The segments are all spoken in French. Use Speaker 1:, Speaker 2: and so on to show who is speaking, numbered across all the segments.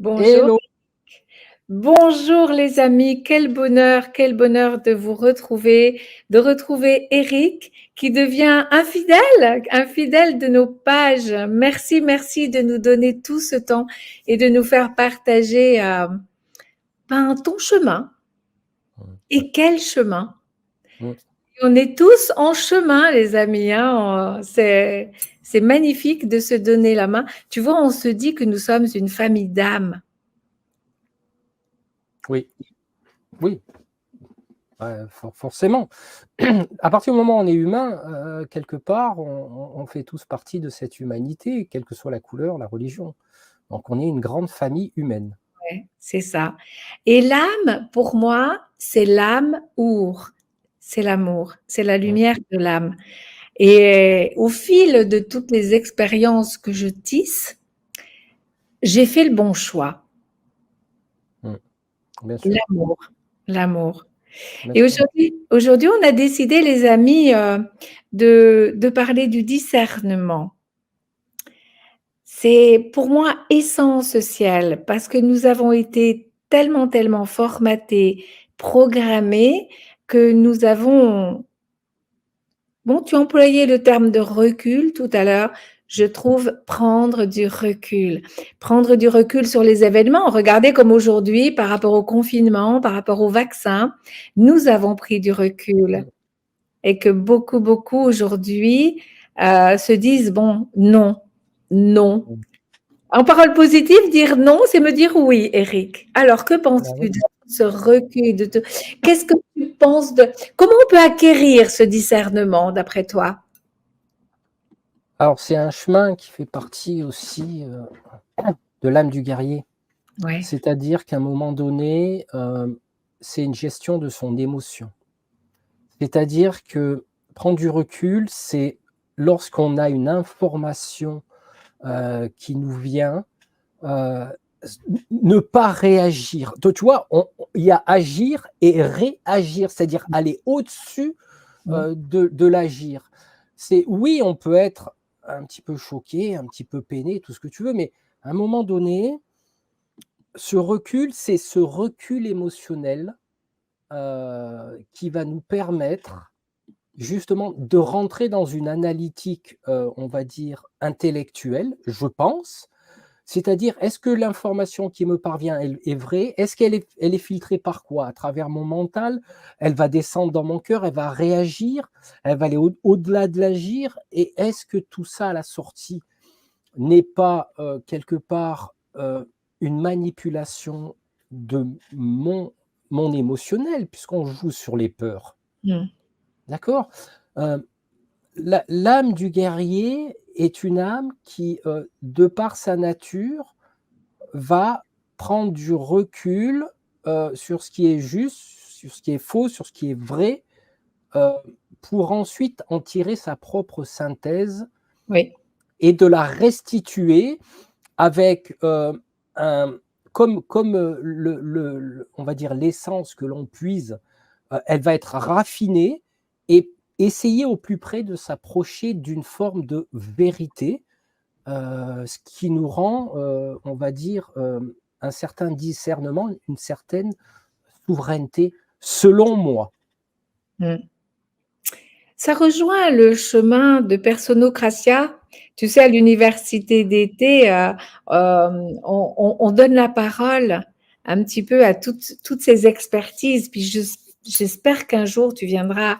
Speaker 1: Bonjour.
Speaker 2: Hello.
Speaker 1: Bonjour les amis, quel bonheur de vous retrouver, de retrouver Eric qui devient un fidèle de nos pages. Merci, merci de nous donner tout ce temps et de nous faire partager ton chemin. Et quel chemin! On est tous en chemin, les amis. Hein. C'est magnifique de se donner la main. Tu vois, on se dit que nous sommes une famille d'âmes.
Speaker 2: Oui, oui, forcément. À partir du moment où on est humain, quelque part, on fait tous partie de cette humanité, quelle que soit la couleur, la religion. Donc on est une grande famille humaine.
Speaker 1: Ouais, c'est ça. Et l'âme, pour moi, c'est l'âme our, c'est l'amour, c'est la
Speaker 2: Mm,
Speaker 1: lumière de l'âme. Et au fil de toutes les expériences que je tisse, j'ai fait le bon choix.
Speaker 2: mm, bien sûr,
Speaker 1: L'amour, l'amour.
Speaker 2: bien
Speaker 1: Et
Speaker 2: sûr.
Speaker 1: aujourd'hui, on a décidé, les amis, de parler du discernement. C'est pour moi essentiel parce que nous avons été tellement formatés, programmés que nous avons bon, tu employais le terme de recul tout à l'heure. Je trouve prendre du recul. Prendre du recul sur les événements. Regardez comme aujourd'hui, par rapport au confinement, par rapport au vaccin, nous avons pris du recul
Speaker 2: Mm,
Speaker 1: et que beaucoup aujourd'hui se disent, bon, non, non.
Speaker 2: mm.
Speaker 1: En parole positive, dire non, c'est me dire oui, Eric. Alors, que
Speaker 2: Ah
Speaker 1: penses-tu
Speaker 2: oui.
Speaker 1: de ce recul Qu'est-ce que tu penses de... Comment on peut acquérir ce discernement, d'après toi?
Speaker 2: Alors c'est un chemin qui fait partie aussi de l'âme du guerrier.
Speaker 1: Ouais,
Speaker 2: C'est-à-dire qu'à un moment donné, c'est une gestion de son émotion. C'est-à-dire que prendre du recul, c'est lorsqu'on a une information, qui nous vient, heu, ne pas réagir. Donc tu vois, il y a agir et réagir, c'est-à-dire aller au-dessus,
Speaker 1: mmh,
Speaker 2: de l'agir. C'est oui, on peut être un petit peu choqué, un petit peu peiné, tout ce que tu veux, mais à un moment donné, ce recul, c'est ce recul émotionnel, qui va nous permettre justement de rentrer dans une analytique, on va dire intellectuelle, je pense. C'est-à-dire, est-ce que l'information qui me parvient est vraie? Est-ce qu'elle est filtrée par quoi? À travers mon mental? Elle va descendre dans mon cœur, elle va réagir, elle va aller au-delà de l'agir et est-ce que tout ça à la sortie n'est pas, quelque part, une manipulation de mon émotionnel puisqu'on joue sur les peurs,
Speaker 1: mmh,
Speaker 2: d'accord? Heu l'âme du guerrier est une âme qui, de par sa nature, va prendre du recul, sur ce qui est juste, sur ce qui est faux, sur ce qui est vrai, heu, pour ensuite en tirer sa propre synthèse
Speaker 1: oui,
Speaker 2: et de la restituer avec, un comme, on va dire l'essence que l'on puise, elle va être raffinée et essayer au plus près de s'approcher d'une forme de vérité, ce qui nous rend, on va dire, un certain discernement, une certaine souveraineté, selon moi.
Speaker 1: mmh. Ça rejoint le chemin de Personocratia. Tu sais, à l'université d'été, on donne la parole un petit peu à toutes ces expertises. Puis j'espère qu'un jour tu viendras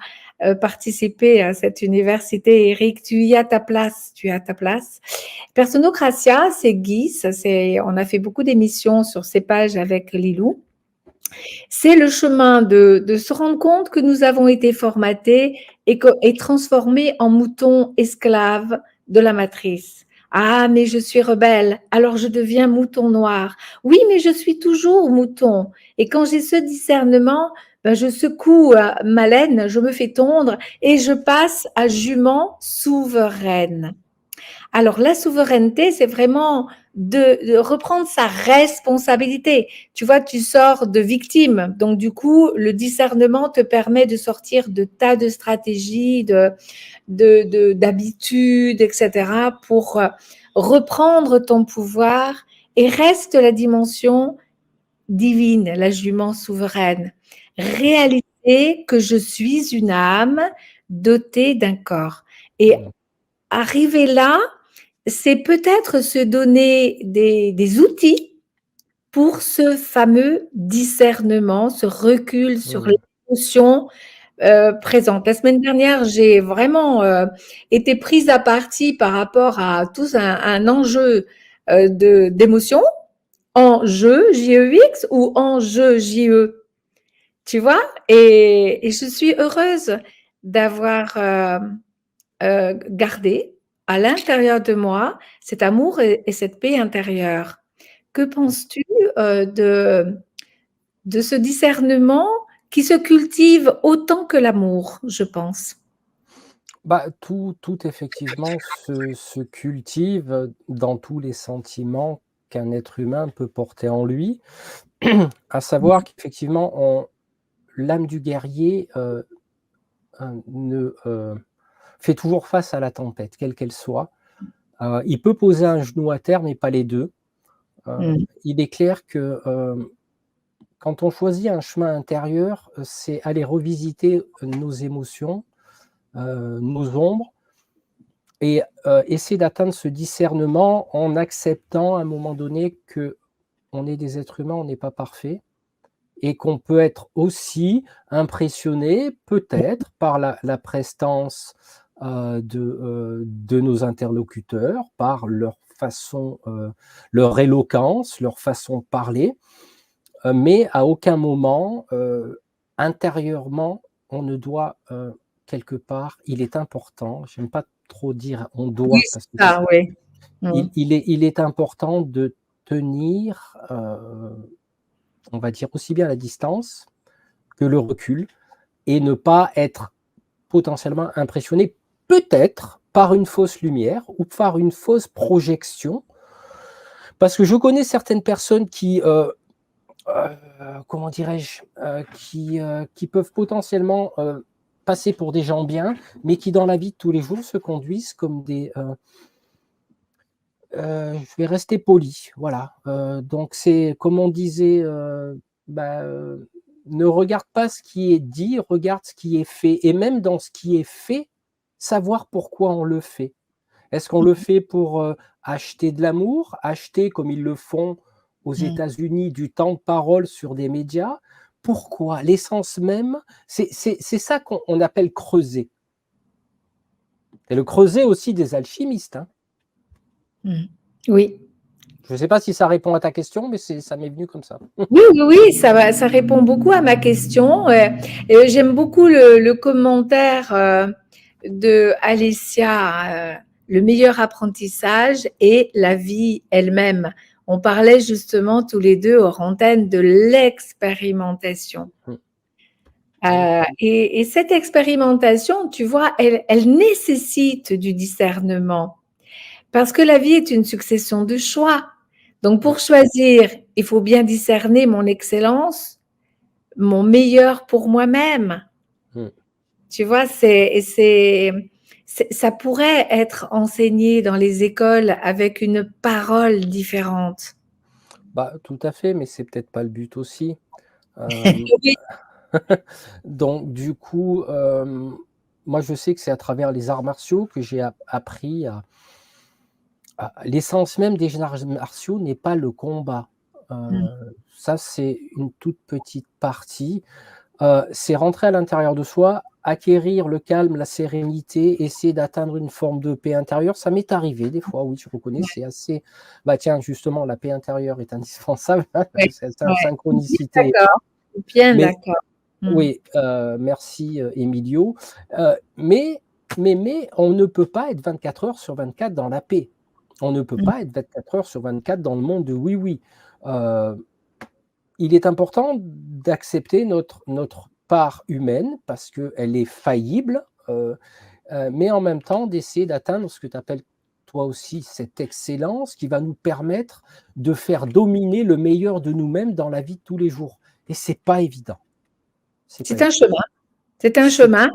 Speaker 1: participer à cette université, Eric. Tu y as ta place, tu as ta place. Personocratia, c'est Guy, on a fait beaucoup d'émissions sur ces pages avec Lilou. C'est le chemin de se rendre compte que nous avons été formatés et transformés en moutons esclaves de la matrice. Ah, mais je suis rebelle, alors je deviens mouton noir. Oui, mais je suis toujours mouton. Et quand j'ai ce discernement, ben je secoue ma laine, je me fais tondre et je passe à jument souveraine. Alors, la souveraineté, c'est vraiment de reprendre sa responsabilité. Tu vois, tu sors de victime. Donc, du coup, le discernement te permet de sortir de tas de stratégies, d'habitudes, etc., pour reprendre ton pouvoir et reste la dimension divine, la jument souveraine. Réaliser que je suis une âme dotée d'un corps. Et arriver là, c'est peut-être se donner des outils pour ce fameux discernement, ce recul sur l'émotion présente. La semaine dernière, j'ai vraiment été prise à partie par rapport à tout un enjeu d'émotion, enjeu, J-E-U-X, ou enjeu, J-E, tu vois, et je suis heureuse d'avoir gardé à l'intérieur de moi cet amour et cette paix intérieure. Que penses-tu de ce discernement qui se cultive autant que l'amour, je pense?
Speaker 2: Bah, tout effectivement se cultive dans tous les sentiments qu'un être humain peut porter en lui. À savoir qu'effectivement, l'âme du guerrier fait toujours face à la tempête, quelle qu'elle soit. Il peut poser un genou à terre, mais pas les deux.
Speaker 1: Mmh.
Speaker 2: Il est clair que quand on choisit un chemin intérieur, c'est aller revisiter nos émotions, nos ombres, et essayer d'atteindre ce discernement en acceptant à un moment donné qu'on est des êtres humains, on n'est pas parfaits, et qu'on peut être aussi impressionné peut-être par la prestance de nos interlocuteurs, par leur façon, leur éloquence, leur façon de parler, mais à aucun moment, intérieurement, on ne doit, quelque part, il est important, j'aime pas trop dire «on
Speaker 1: Oui,
Speaker 2: doit»
Speaker 1: c'est
Speaker 2: parce que
Speaker 1: ça, oui. Mmh.
Speaker 2: il est important de tenir, on va dire aussi bien la distance que le recul, et ne pas être potentiellement impressionné, peut-être par une fausse lumière ou par une fausse projection. Parce que je connais certaines personnes qui, comment dirais-je, qui peuvent potentiellement passer pour des gens bien, mais qui dans la vie de tous les jours se conduisent comme des, je vais rester poli, voilà. Donc c'est comme on disait, bah, ne regarde pas ce qui est dit, regarde ce qui est fait, et même dans ce qui est fait, savoir pourquoi on le fait. Est-ce qu'on le fait pour, acheter de l'amour? Acheter, comme ils le font aux
Speaker 1: Mmh.
Speaker 2: États-Unis, du temps de parole sur des médias? Pourquoi? L'essence même, c'est ça qu'on appelle creuser. C'est le creuset aussi des alchimistes, hein.
Speaker 1: Mmh. Oui.
Speaker 2: Je ne sais pas si ça répond à ta question, mais ça m'est venu comme ça.
Speaker 1: Oui, oui, oui, ça répond beaucoup à ma question. Et j'aime beaucoup le commentaire de Alessia, le meilleur apprentissage est la vie elle-même. On parlait justement tous les deux hors antenne de l'expérimentation.
Speaker 2: Mmh. Oui.
Speaker 1: Et cette expérimentation, tu vois, elle nécessite du discernement parce que la vie est une succession de choix. Donc,
Speaker 2: Mmh.
Speaker 1: pour choisir, il faut bien discerner mon excellence, mon meilleur pour moi-même.
Speaker 2: Mmh.
Speaker 1: Tu vois, ça pourrait être enseigné dans les écoles avec une parole différente.
Speaker 2: Bah, tout à fait, mais c'est peut-être pas le but aussi. Hem,
Speaker 1: Oui.
Speaker 2: donc du coup, moi je sais que c'est à travers les arts martiaux que j'ai appris l'essence même des arts martiaux n'est pas le combat.
Speaker 1: Mmh.
Speaker 2: Ça c'est une toute petite partie. C'est rentrer à l'intérieur de soi, acquérir le calme, la sérénité, essayer d'atteindre une forme de paix intérieure. Ça m'est arrivé des fois, oui, je reconnais, c'est assez, bah, tiens, justement, la paix intérieure est indispensable, hein,
Speaker 1: Ouais,
Speaker 2: cette
Speaker 1: ouais. Bien
Speaker 2: synchronicité.
Speaker 1: d'accord, bien
Speaker 2: Mais
Speaker 1: d'accord. Mmh.
Speaker 2: oui, merci, Emilio. Mais on ne peut pas être 24 heures sur 24 dans la paix. On ne peut
Speaker 1: Mmh.
Speaker 2: pas être 24 heures sur 24 dans le monde de oui, oui. Heu il est important d'accepter notre part humaine parce qu'elle est faillible, mais en même temps d'essayer d'atteindre ce que tu appelles toi aussi cette excellence qui va nous permettre de faire dominer le meilleur de nous-mêmes dans la vie de tous les jours, et c'est pas évident. C'est pas
Speaker 1: C'est un
Speaker 2: évident.
Speaker 1: chemin, c'est un
Speaker 2: C'est
Speaker 1: chemin.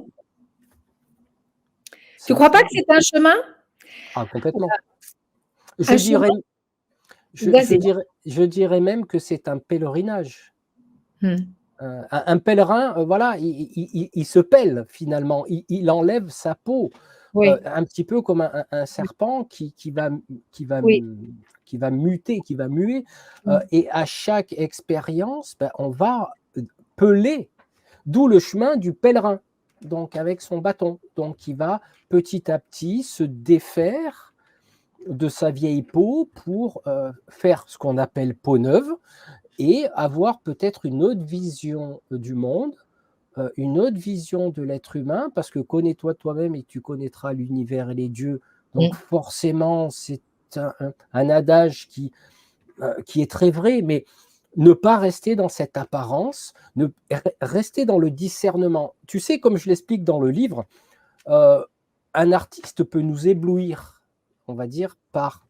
Speaker 1: Tu
Speaker 2: c'est
Speaker 1: crois pas que
Speaker 2: absolument
Speaker 1: c'est un chemin?
Speaker 2: complètement. Je
Speaker 1: Un chemin?
Speaker 2: dirais
Speaker 1: Vas-y.
Speaker 2: Je dirais même que c'est un pèlerinage.
Speaker 1: Mmh.
Speaker 2: Un pèlerin, voilà, il se pèle finalement, il enlève sa peau,
Speaker 1: Oui,
Speaker 2: un petit peu comme un serpent qui va
Speaker 1: oui.
Speaker 2: qui va muter, qui va muer,
Speaker 1: Mmh.
Speaker 2: et à chaque expérience, ben, on va, peler, d'où le chemin du pèlerin, donc avec son bâton. Donc il va petit à petit se défaire de sa vieille peau pour, faire ce qu'on appelle peau neuve et avoir peut-être une autre vision du monde, une autre vision de l'être humain, parce que connais-toi toi-même et tu connaîtras l'univers et les dieux. Donc
Speaker 1: Mmh.
Speaker 2: forcément, c'est un adage qui est très vrai, mais ne pas rester dans cette apparence, rester dans le discernement. Tu sais, comme je l'explique dans le livre, euh, un artiste peut nous éblouir, on va dire, par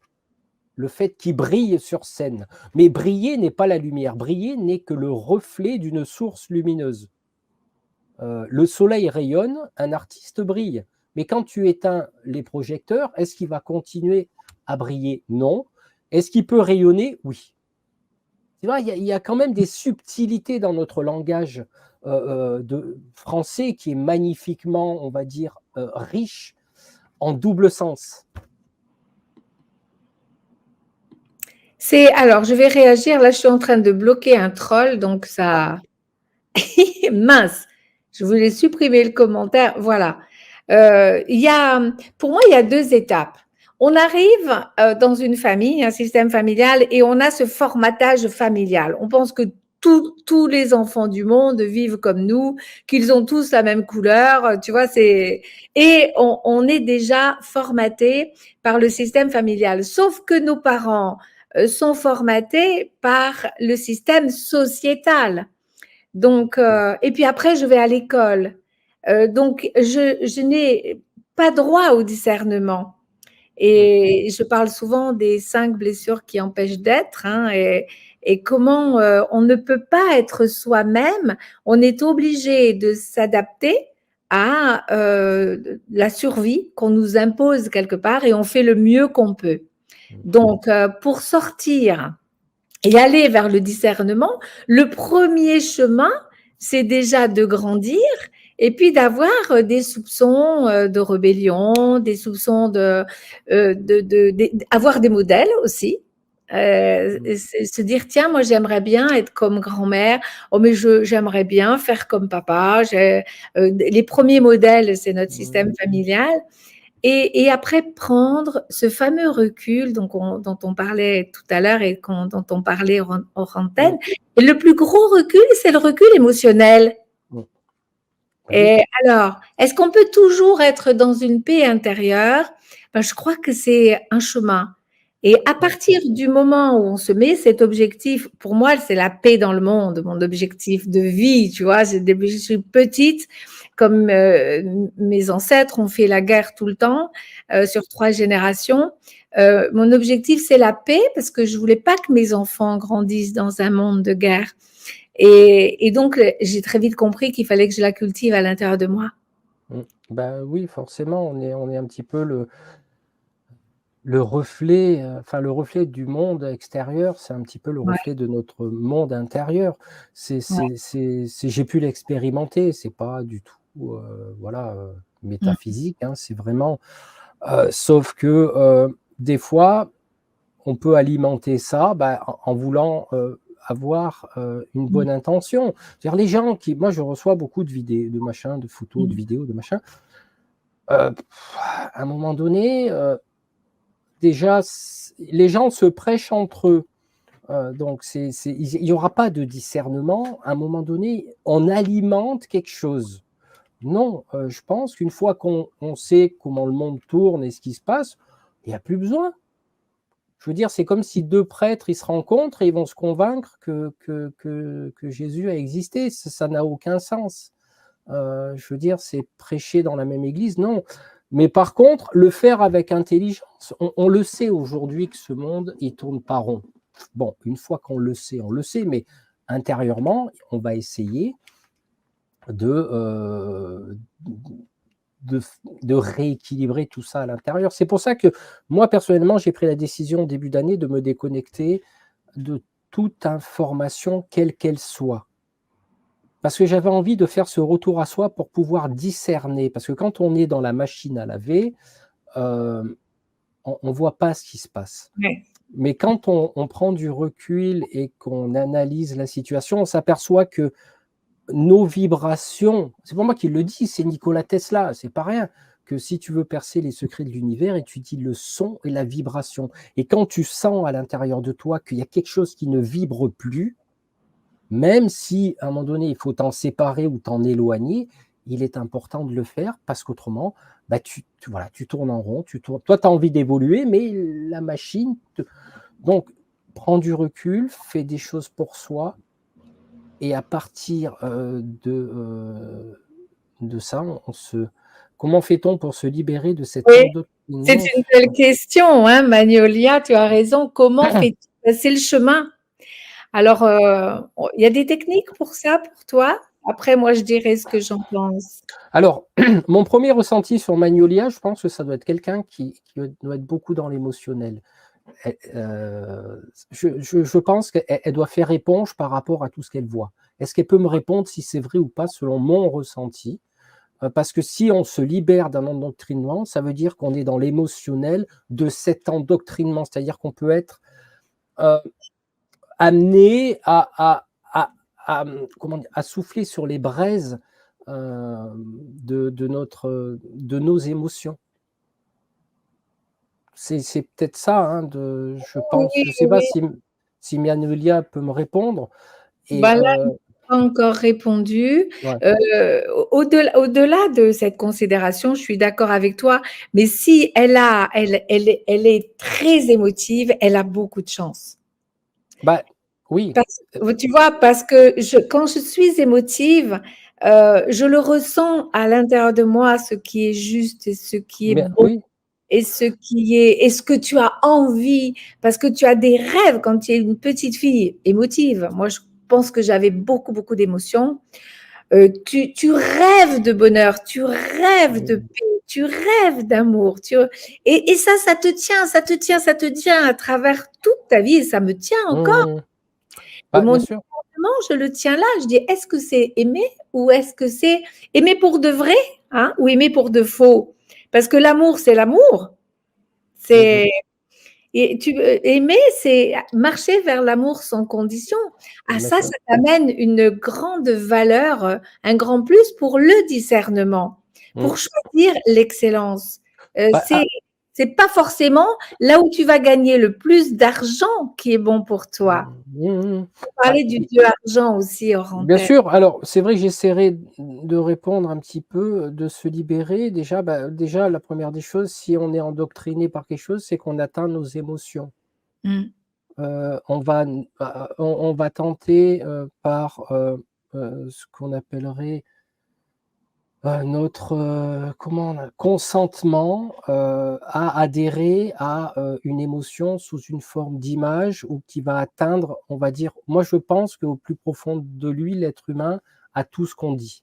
Speaker 2: le fait qu'il brille sur scène. Mais briller n'est pas la lumière. Briller n'est que le reflet d'une source lumineuse. Le soleil rayonne, un artiste brille. Mais quand tu éteins les projecteurs, est-ce qu'il va continuer à briller? Non. Est-ce qu'il peut rayonner? Oui. Tu vois, il y a quand même des subtilités dans notre langage de français qui est magnifiquement, on va dire, riche en double sens.
Speaker 1: Alors je vais réagir, là je suis en train de bloquer un troll, donc ça mince, je voulais supprimer le commentaire, voilà. Il y a pour moi, il y a 2 étapes. On arrive, dans une famille, un système familial et on a ce formatage familial. On pense que tous les enfants du monde vivent comme nous, qu'ils ont tous la même couleur, tu vois? Et on est déjà formaté par le système familial. Sauf que nos parents, sont formatés par le système sociétal. Donc, et puis après, je vais à l'école. Donc, je n'ai pas droit au discernement. Et je parle souvent des 5 blessures qui empêchent d'être, hein, et comment on ne peut pas être soi-même. On est obligé de s'adapter à la survie qu'on nous impose quelque part et on fait le mieux qu'on peut. Donc, pour sortir et aller vers le discernement, le premier chemin, c'est déjà de grandir et puis d'avoir des soupçons de rébellion, des soupçons avoir des modèles aussi. Se dire tiens, moi j'aimerais bien être comme grand-mère, oh mais j'aimerais bien faire comme papa. Les premiers modèles, c'est notre système familial. Et après prendre ce fameux recul dont on parlait tout à l'heure et dont on parlait hors antenne. Et le plus gros recul, c'est le recul émotionnel.
Speaker 2: Oui.
Speaker 1: Et alors, est-ce qu'on peut toujours être dans une paix intérieure? Ben, je crois que c'est un chemin. Et à partir du moment où on se met cet objectif, pour moi, c'est la paix dans le monde, mon objectif de vie, tu vois. Je suis petite, comme mes ancêtres ont fait la guerre tout le temps, sur 3 générations. Mon objectif, c'est la paix parce que je voulais pas que mes enfants grandissent dans un monde de guerre. Et donc, j'ai très vite compris qu'il fallait que je la cultive à l'intérieur de moi.
Speaker 2: Bah oui, forcément, on est un petit peu le reflet, enfin le reflet du monde extérieur, c'est un petit peu le
Speaker 1: Ouais,
Speaker 2: reflet de notre monde intérieur.
Speaker 1: ouais.
Speaker 2: J'ai pu l'expérimenter, c'est pas du tout, voilà,
Speaker 1: Mmh.
Speaker 2: métaphysique, hein, c'est vraiment, sauf que, des fois, on peut alimenter ça, bah, en voulant, avoir, une
Speaker 1: Mmh.
Speaker 2: bonne intention. C'est-à-dire les gens qui moi je reçois beaucoup de vidéos, de machins, de photos, de
Speaker 1: Mmh.
Speaker 2: vidéos, de machins, heu, à un moment donné, déjà les gens se prêchent entre eux. Donc il y aura pas de discernement. À un moment donné, on alimente quelque chose. Non, je pense qu'une fois qu'on sait comment le monde tourne et ce qui se passe, il y a plus besoin. Je veux dire, c'est comme si 2 prêtres, ils se rencontrent et ils vont se convaincre que Jésus a existé. Ça n'a aucun sens. Je veux dire, c'est prêcher dans la même église, non. Mais par contre, le faire avec intelligence. On le sait aujourd'hui que ce monde, il tourne pas rond. Bon, une fois qu'on le sait, on le sait, mais intérieurement, on va essayer de, de de rééquilibrer tout ça à l'intérieur. C'est pour ça que moi, personnellement, j'ai pris la décision au début d'année de me déconnecter de toute information, quelle qu'elle soit. Parce que j'avais envie de faire ce retour à soi pour pouvoir discerner. Parce que quand on est dans la machine à laver, on ne voit pas ce qui se passe.
Speaker 1: Ouais.
Speaker 2: Mais quand on prend du recul et qu'on analyse la situation, on s'aperçoit que nos vibrations, c'est pas moi qui le dis, c'est Nikola Tesla, c'est pas rien, que si tu veux percer les secrets de l'univers, étudie le son et la vibration. Et quand tu sens à l'intérieur de toi qu'il y a quelque chose qui ne vibre plus, même si à un moment donné il faut t'en séparer ou t'en éloigner, il est important de le faire parce qu'autrement, bah, voilà, tu tournes en rond, toi tu as envie d'évoluer, mais la machine Donc, prends du recul, fais des choses pour soi, et à partir de ça, comment fait-on pour se libérer de cet
Speaker 1: Oui, c'est
Speaker 2: endoctrinement?
Speaker 1: une belle question, hein, Magnolia, tu as raison. Comment fais-tu passer le chemin? Alors, il y a des techniques pour ça, pour toi? Après, moi, je dirais ce que j'en pense.
Speaker 2: Alors, mon premier ressenti sur Magnolia, je pense que ça doit être quelqu'un qui doit être beaucoup dans l'émotionnel. Je pense qu'elle doit faire éponge par rapport à tout ce qu'elle voit. Est-ce qu'elle peut me répondre si c'est vrai ou pas selon mon ressenti? Parce que si on se libère d'un endoctrinement, ça veut dire qu'on est dans l'émotionnel de cet endoctrinement. C'est-à-dire qu'on peut être euh, amené à souffler sur les braises de nos émotions. C'est peut-être ça, hein, je pense.
Speaker 1: Oui,
Speaker 2: Je ne sais pas
Speaker 1: oui.
Speaker 2: si Mianulia peut me répondre. Et
Speaker 1: Ben là, pas encore répondu.
Speaker 2: ouais.
Speaker 1: Au-delà de cette considération, je suis d'accord avec toi, mais si elle est très émotive, elle a beaucoup de chance.
Speaker 2: Bah, oui,
Speaker 1: Tu vois, parce que quand je suis émotive, je le ressens à l'intérieur de moi, ce qui est juste et ce qui est
Speaker 2: mais
Speaker 1: beau
Speaker 2: oui.
Speaker 1: et ce que tu as envie, parce que tu as des rêves quand tu es une petite fille émotive. Moi, je pense que j'avais beaucoup, beaucoup d'émotions. Tu rêves de bonheur, tu rêves de paix, tu rêves d'amour, et ça te tient, ça te tient, ça te tient à travers toute ta vie, et ça me tient encore.
Speaker 2: Mmh.
Speaker 1: Et
Speaker 2: Bah,
Speaker 1: mon
Speaker 2: bien sûr.
Speaker 1: discernement, je le tiens là. Je dis, est-ce que c'est aimer ou est-ce que c'est aimer pour de vrai, hein, ou aimer pour de faux? Parce que l'amour, c'est l'amour.
Speaker 2: Mmh.
Speaker 1: C'est aimer, c'est marcher vers l'amour sans condition. À
Speaker 2: Bien
Speaker 1: ça,
Speaker 2: sûr.
Speaker 1: ça t'amène une grande valeur, un grand plus pour le discernement,
Speaker 2: Mmh.
Speaker 1: pour choisir l'excellence.
Speaker 2: Bah,
Speaker 1: C'est pas forcément là où tu vas gagner le plus d'argent qui est bon pour toi.
Speaker 2: mmh.
Speaker 1: On
Speaker 2: Ah,
Speaker 1: parlait du dieu argent aussi hors
Speaker 2: bien
Speaker 1: antenne.
Speaker 2: sûr, alors c'est vrai que j'essaierai de répondre un petit peu, de se libérer. Déjà, déjà la première des choses, si on est endoctriné par quelque chose, c'est qu'on atteint nos émotions.
Speaker 1: Mmh.
Speaker 2: On va tenter, par, ce qu'on appellerait, notre, consentement, à adhérer à, une émotion sous une forme d'image ou qui va atteindre, on va dire, moi je pense qu'au plus profond de lui, l'être humain a tout ce qu'on dit.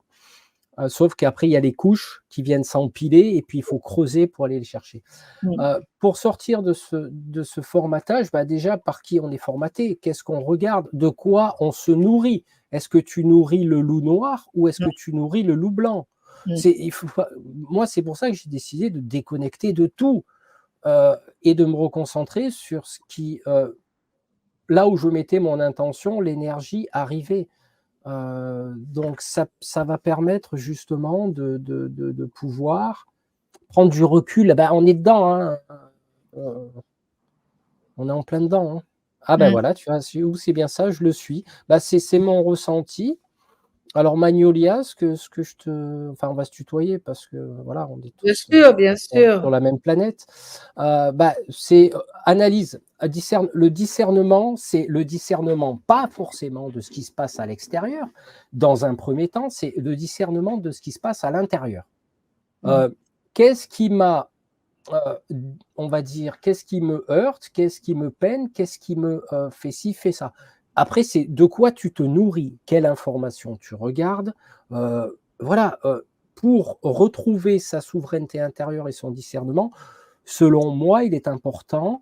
Speaker 2: Sauf qu'après il y a les couches qui viennent s'empiler et puis il faut creuser pour aller les chercher.
Speaker 1: Mmh.
Speaker 2: Pour sortir de ce formatage, déjà par qui on est formaté? Qu'est-ce qu'on regarde? De quoi on se nourrit? Est-ce que tu nourris le loup noir ou est-ce que tu nourris le loup blanc?
Speaker 1: Mmh.
Speaker 2: Il faut pas Moi, c'est pour ça que j'ai décidé de déconnecter de tout, et de me reconcentrer sur ce qui, là où je mettais mon intention, l'énergie arrivait. Donc ça va permettre justement de pouvoir prendre du recul. On est dedans, hein, heu, on est en plein dedans, hein. Ah ben
Speaker 1: Mmh.
Speaker 2: voilà, tu vois? C'est bien ça, je le suis. C'est mon ressenti. Alors Magnolia, ce que je te enfin, on va se tutoyer parce que voilà, on est tous,
Speaker 1: Bien
Speaker 2: sur
Speaker 1: sûr.
Speaker 2: la même planète. C'est, analyse, le discernement, c'est le discernement pas forcément de ce qui se passe à l'extérieur. Dans un premier temps, c'est le discernement de ce qui se passe à l'intérieur.
Speaker 1: Mmh.
Speaker 2: Heu, qu'est-ce qui m'a, on va dire, qu'est-ce qui me heurte? Qu'est-ce qui me peine? Qu'est-ce qui me, fait ci, fait ça? Après, c'est de quoi tu te nourris? Quelle information tu regardes? Voilà, pour retrouver sa souveraineté intérieure et son discernement, selon moi, il est important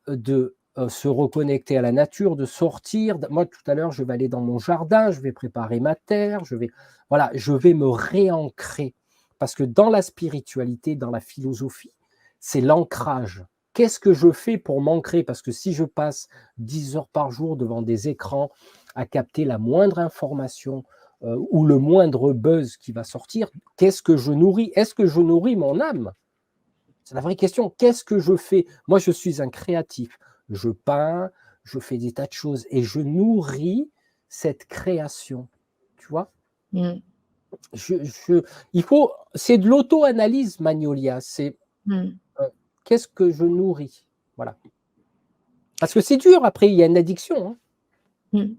Speaker 2: de se reconnecter à la nature, de sortir. Moi, tout à l'heure, je vais aller dans mon jardin, je vais préparer ma terre, voilà, je vais me réancrer. Parce que dans la spiritualité, dans la philosophie, c'est l'ancrage. Qu'est-ce que je fais pour m'ancrer? Parce que si je passe 10 heures par jour devant des écrans à capter la moindre information ou le moindre buzz qui va sortir, qu'est-ce que je nourris? Est-ce que je nourris mon âme? C'est la vraie question. Qu'est-ce que je fais? Moi, je suis un créatif. Je peins, je fais des tas de choses et je nourris cette création. Tu vois?
Speaker 1: Mmh.
Speaker 2: C'est de l'auto-analyse, Magnolia. C'est
Speaker 1: Mmh.
Speaker 2: qu'est-ce que je nourris? Voilà. Parce que c'est dur, après, il y a une addiction. Hein.
Speaker 1: Mmh.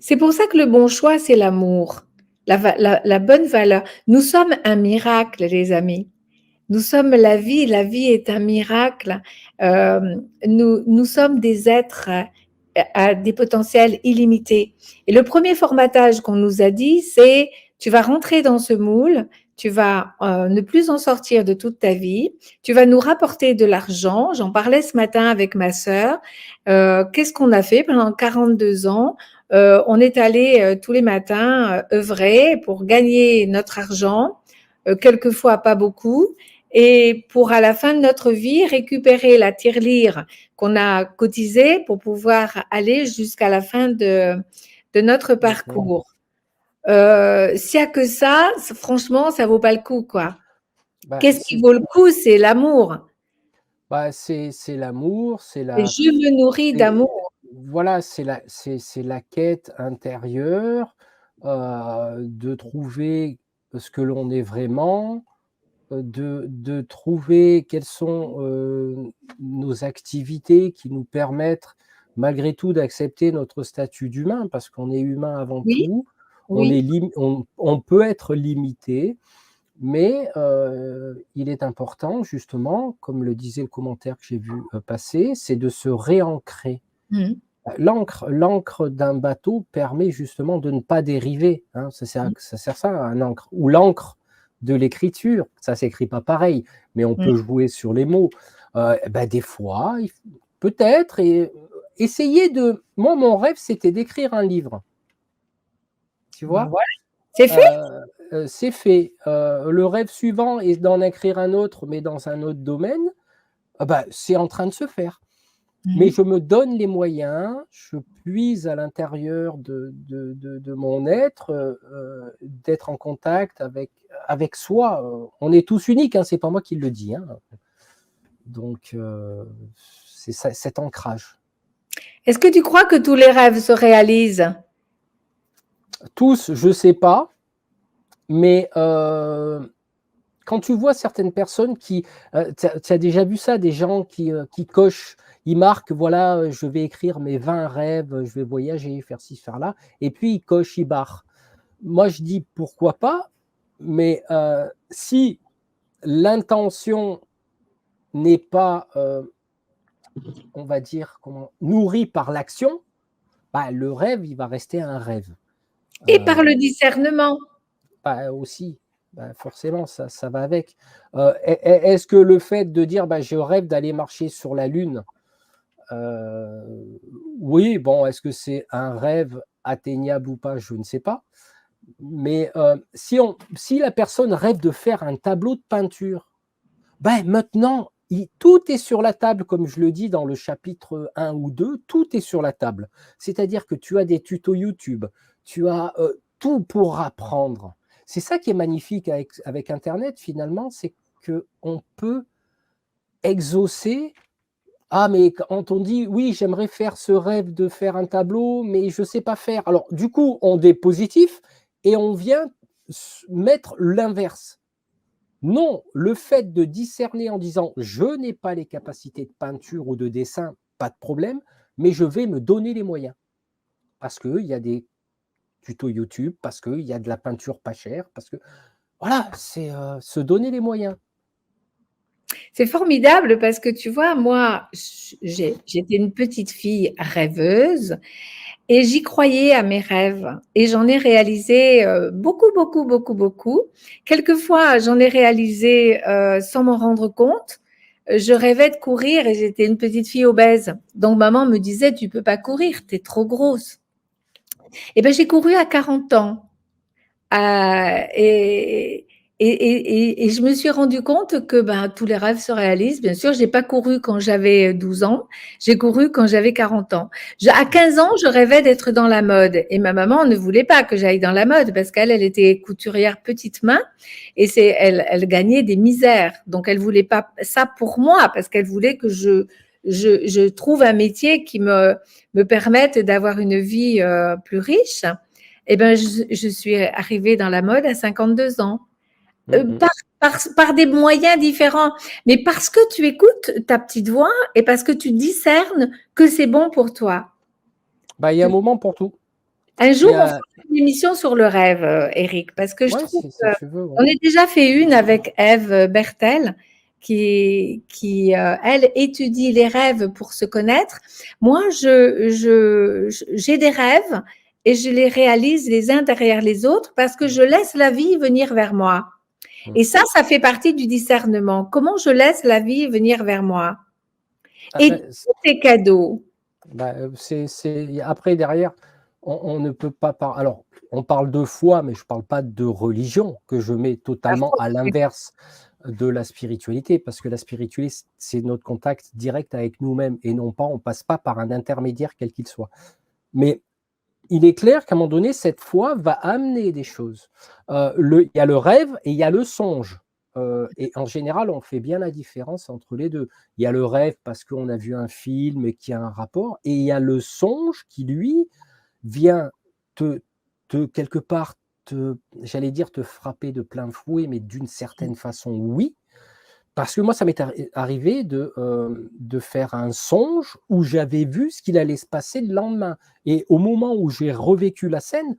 Speaker 1: C'est pour ça que le bon choix, c'est l'amour, la bonne valeur. Nous sommes un miracle, les amis. Nous sommes la vie est un miracle. Nous sommes des êtres à des potentiels illimités. Et le premier formatage qu'on nous a dit, c'est tu vas rentrer dans ce moule, tu vas ne plus en sortir de toute ta vie, tu vas nous rapporter de l'argent. J'en parlais ce matin avec ma sœur. Qu'est-ce qu'on a fait pendant 42 ans? On est allé tous les matins œuvrer pour gagner notre argent, quelquefois pas beaucoup, et pour à la fin de notre vie récupérer la tirelire qu'on a cotisée pour pouvoir aller jusqu'à la fin de notre parcours. S'il n'y a que ça, franchement, ça vaut pas le coup, quoi.
Speaker 2: Bah,
Speaker 1: Qu'est-ce qui vaut le coup? C'est l'amour.
Speaker 2: bah, c'est l'amour, c'est
Speaker 1: Et
Speaker 2: la,
Speaker 1: je me nourris d'amour.
Speaker 2: voilà, c'est la quête intérieure de trouver ce que l'on est vraiment, de trouver quelles sont nos activités qui nous permettent malgré tout d'accepter notre statut d'humain, parce qu'on est humain avant
Speaker 1: Oui,
Speaker 2: tout,
Speaker 1: oui,
Speaker 2: on peut être limité, mais il est important justement, comme le disait le commentaire que j'ai vu passer, c'est de se réancrer.
Speaker 1: mmh,
Speaker 2: L'ancre d'un bateau permet justement de ne pas dériver, hein, ça sert ça, un ancre. Ou l'encre de l'écriture, ça s'écrit pas pareil, mais on
Speaker 1: mmh.
Speaker 2: peut jouer sur les mots. Des fois, peut-être, et essayer de. Moi, mon rêve, c'était d'écrire un livre. Tu
Speaker 1: Ben
Speaker 2: vois,
Speaker 1: voilà, c'est fait.
Speaker 2: c'est fait. Le rêve suivant est d'en écrire un autre, mais dans un autre domaine. C'est en train de se faire. Mais
Speaker 1: Mmh.
Speaker 2: je me donne les moyens, je puise à l'intérieur de mon être, d'être en contact avec soi. On est tous uniques, hein, c'est pas moi qui le dis. Hein. Donc, c'est ça, cet ancrage.
Speaker 1: Est-ce que tu crois que tous les rêves se réalisent?
Speaker 2: Tous, je sais pas, mais quand tu vois certaines personnes qui, tu as déjà vu ça, des gens qui cochent, ils marquent, voilà, je vais écrire mes 20 rêves, je vais voyager, faire ci, faire là, et puis ils cochent, ils barrent. Moi, je dis pourquoi pas, mais si l'intention n'est pas, on va dire, nourrie par l'action, le rêve, il va rester un rêve.
Speaker 1: Et par le discernement.
Speaker 2: Aussi, forcément, ça va avec. Est-ce que le fait de dire je rêve d'aller marcher sur la Lune, oui, bon, est-ce que c'est un rêve atteignable ou pas, je ne sais pas. Mais si la personne rêve de faire un tableau de peinture, maintenant, tout est sur la table, comme je le dis dans le chapitre 1 ou 2, tout est sur la table. C'est-à-dire que tu as des tutos YouTube, tu as tout pour apprendre. C'est ça qui est magnifique avec Internet, finalement, c'est qu'on peut exaucer. Ah, mais quand on dit, oui, j'aimerais faire ce rêve de faire un tableau, mais je ne sais pas faire. Alors, du coup, on est positif et on vient mettre l'inverse. Non, le fait de discerner en disant, je n'ai pas les capacités de peinture ou de dessin, pas de problème, mais je vais me donner les moyens. Parce qu'il y a des tutos YouTube, parce qu'il y a de la peinture pas chère, parce que, voilà, c'est se donner les moyens.
Speaker 1: C'est formidable parce que tu vois, moi, j'étais une petite fille rêveuse Et j'y croyais à mes rêves et j'en ai réalisé beaucoup, beaucoup, beaucoup, beaucoup. Quelquefois, j'en ai réalisé sans m'en rendre compte. Je rêvais de courir et j'étais une petite fille obèse. Donc maman me disait, tu peux pas courir, tu es trop grosse. Et ben j'ai couru à 40 ans. Et, et je me suis rendu compte que ben, tous les rêves se réalisent. Bien sûr, j'ai pas couru quand j'avais 12 ans, j'ai couru quand j'avais 40 ans. À 15 ans, je rêvais d'être dans la mode et ma maman ne voulait pas que j'aille dans la mode parce qu'elle, elle était couturière petite main et elle gagnait des misères. Donc, elle voulait pas ça pour moi parce qu'elle voulait que je trouve un métier qui me permette d'avoir une vie plus riche. Eh ben, je suis arrivée dans la mode à 52 ans, par des moyens différents, mais parce que tu écoutes ta petite voix et parce que tu discernes que c'est bon pour toi.
Speaker 2: Bah, il y a un moment pour tout.
Speaker 1: Un
Speaker 2: Il
Speaker 1: jour,
Speaker 2: y
Speaker 1: on fera
Speaker 2: a...
Speaker 1: une émission sur le rêve, Eric, parce que je
Speaker 2: Ouais,
Speaker 1: trouve
Speaker 2: si tu veux. Ouais.
Speaker 1: qu'on a déjà fait une avec Ève Bertel, qui elle, étudie les rêves pour se connaître. Moi, j'ai des rêves et je les réalise les uns derrière les autres parce que je laisse la vie venir vers moi. Et ça fait partie du discernement. Comment je laisse la vie venir vers moi? Et tous ces cadeaux.
Speaker 2: Bah, Après, derrière, on ne peut pas parler. Alors, on parle de foi, mais je ne parle pas de religion, que je mets totalement à l'inverse de la spiritualité, parce que la spiritualité, c'est notre contact direct avec nous-mêmes, et non pas, on ne passe pas par un intermédiaire quel qu'il soit. Mais il est clair qu'à un moment donné, cette foi va amener des choses. Il y a le rêve et il y a le songe. Et en général, on fait bien la différence entre les deux. Il y a le rêve parce qu'on a vu un film qui a un rapport, et il y a le songe qui, lui, vient quelque part, j'allais dire, te frapper de plein fouet, mais d'une certaine façon, oui. Parce que moi, ça m'est arrivé de faire un songe où j'avais vu ce qu'il allait se passer le lendemain. Et au moment où j'ai revécu la scène,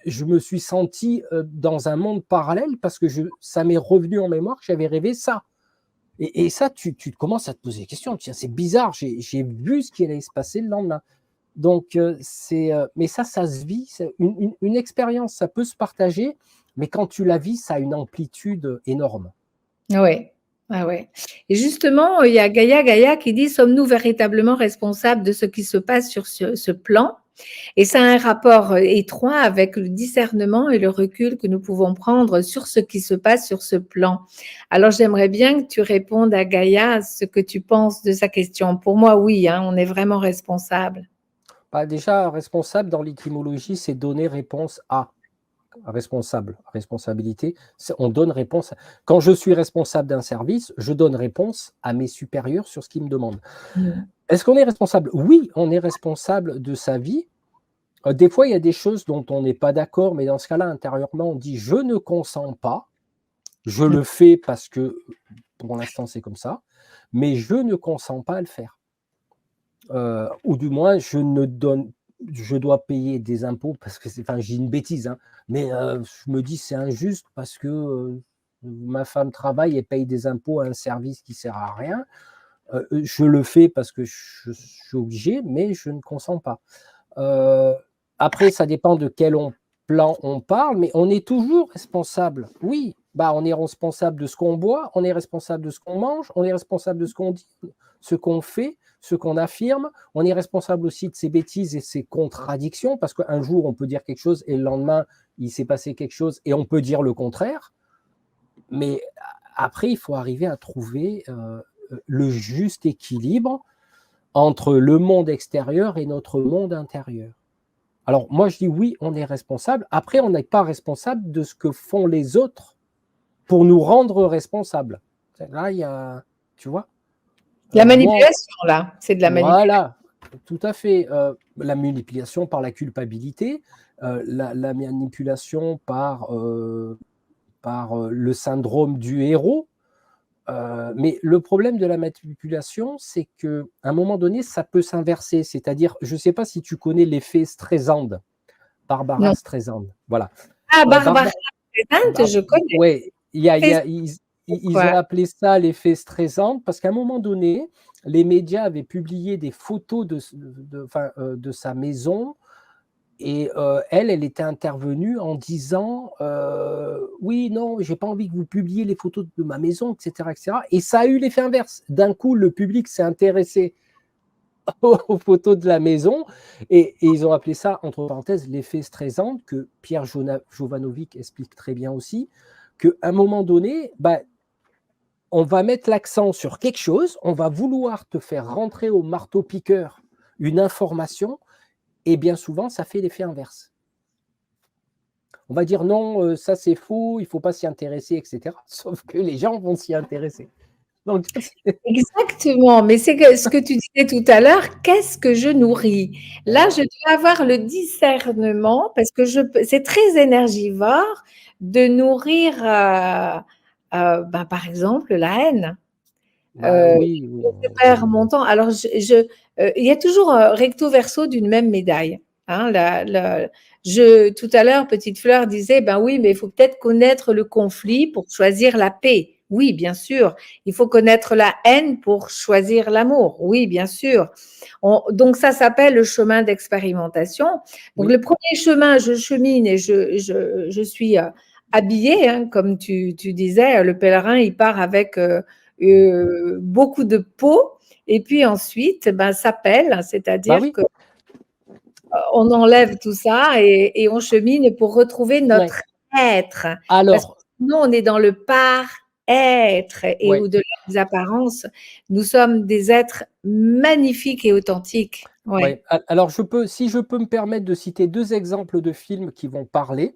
Speaker 2: je me suis senti dans un monde parallèle parce que ça m'est revenu en mémoire que j'avais rêvé ça. Et ça, tu commences à te poser des questions. Tiens, c'est bizarre, j'ai vu ce qui allait se passer le lendemain. Donc, mais ça se vit. Une expérience, ça peut se partager, mais quand tu la vis, ça a une amplitude énorme.
Speaker 1: Oui. Ah ouais. Et justement, il y a Gaïa qui dit: «Sommes-nous véritablement responsables de ce qui se passe sur ce plan?» Et ça a un rapport étroit avec le discernement et le recul que nous pouvons prendre sur ce qui se passe sur ce plan. Alors, j'aimerais bien que tu répondes à Gaïa ce que tu penses de sa question. Pour moi, oui, hein, on est vraiment responsable.
Speaker 2: Bah, déjà, responsable dans l'étymologie, c'est donner réponse à. Responsable, responsabilité, on donne réponse. Quand je suis responsable d'un service, je donne réponse à mes supérieurs sur ce qu'ils me demandent. Est-ce qu'on est responsable? Oui, on est responsable de sa vie. Des fois, il y a des choses dont on n'est pas d'accord, mais dans ce cas-là, intérieurement, on dit je ne consens pas, je le fais parce que pour l'instant c'est comme ça, mais je ne consens pas à le faire. Ou du moins, je dois payer des impôts parce que enfin, j'ai une bêtise, hein, mais je me dis c'est injuste parce que ma femme travaille et paye des impôts à un service qui sert à rien. Je le fais parce que je suis obligé, mais je ne consens pas. Après, ça dépend de quel plan on parle, mais on est toujours responsable. Oui, bah, on est responsable de ce qu'on boit, on est responsable de ce qu'on mange, on est responsable de ce qu'on dit, ce qu'on fait, ce qu'on affirme. On est responsable aussi de ses bêtises et ses contradictions, parce qu'un jour, on peut dire quelque chose et le lendemain, il s'est passé quelque chose et on peut dire le contraire. Mais après, il faut arriver à trouver le juste équilibre entre le monde extérieur et notre monde intérieur. Alors, moi, je dis oui, on est responsable. Après, on n'est pas responsable de ce que font les autres pour nous rendre responsables. Là, il y a, tu vois.
Speaker 1: La manipulation, là, c'est de la manipulation.
Speaker 2: Voilà, tout à fait. La manipulation par la culpabilité, la manipulation par le syndrome du héros. Mais le problème de la manipulation, c'est qu'à un moment donné, ça peut s'inverser. C'est-à-dire, je ne sais pas si tu connais l'effet Streisand, Barbara
Speaker 1: Non.
Speaker 2: Streisand. Voilà.
Speaker 1: Ah, Barbara Streisand, je connais.
Speaker 2: Oui, ils ont appelé ça l'effet Streisand parce qu'à un moment donné, les médias avaient publié des photos de sa maison Et elle était intervenue en disant oui, non, j'ai pas envie que vous publiez les photos de ma maison, etc., etc. Et ça a eu l'effet inverse. D'un coup, le public s'est intéressé aux photos de la maison et ils ont appelé ça, entre parenthèses, l'effet Streisand, que Pierre Jovanovic explique très bien aussi, qu'à un moment donné, bah, on va mettre l'accent sur quelque chose, on va vouloir te faire rentrer au marteau-piqueur une information, et bien souvent, ça fait l'effet inverse. On va dire non, ça c'est faux, il ne faut pas s'y intéresser, etc. Sauf que les gens vont s'y intéresser. Donc,
Speaker 1: Exactement, mais c'est ce que tu disais tout à l'heure, qu'est-ce que je nourris? Là, je dois avoir le discernement parce que c'est très énergivore de nourrir, par exemple, la haine.
Speaker 2: bah oui, oui,
Speaker 1: Je perds mon temps. Alors, il y a toujours un recto verso d'une même médaille. Hein, tout à l'heure, Petite Fleur disait, ben oui, mais il faut peut-être connaître le conflit pour choisir la paix. Oui, bien sûr. Il faut connaître la haine pour choisir l'amour. Oui, bien sûr. Donc, ça s'appelle le chemin d'expérimentation. Donc,
Speaker 2: oui,
Speaker 1: le premier chemin, je chemine et je suis habillée, hein, comme tu disais, le pèlerin, il part avec beaucoup de peau. Et puis ensuite, ben, ça pèle,
Speaker 2: bah
Speaker 1: c'est-à-dire
Speaker 2: oui,
Speaker 1: que on enlève tout ça et on chemine pour retrouver
Speaker 2: ouais.
Speaker 1: notre être. Parce que
Speaker 2: Alors,
Speaker 1: sinon, on est dans le par-être et
Speaker 2: ouais,
Speaker 1: au-delà des apparences, nous sommes des êtres magnifiques et authentiques. Ouais.
Speaker 2: ouais. Alors, si je peux me permettre de citer 2 exemples de films qui vont parler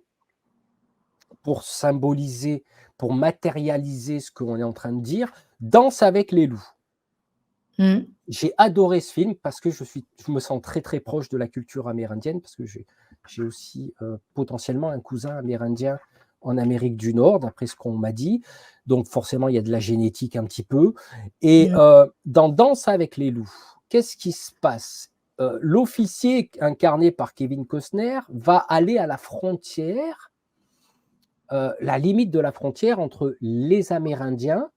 Speaker 2: pour symboliser, pour matérialiser ce qu'on est en train de dire. Danse avec les loups.
Speaker 1: Mmh.
Speaker 2: J'ai adoré ce film parce que je me sens très très proche de la culture amérindienne parce que j'ai aussi potentiellement un cousin amérindien en Amérique du Nord, d'après ce qu'on m'a dit. Donc forcément, il y a de la génétique un petit peu. Et
Speaker 1: Mmh.
Speaker 2: dans Danse avec les loups, qu'est-ce qui se passe? L'officier incarné par Kevin Costner va aller à la frontière, la limite de la frontière entre les Amérindiens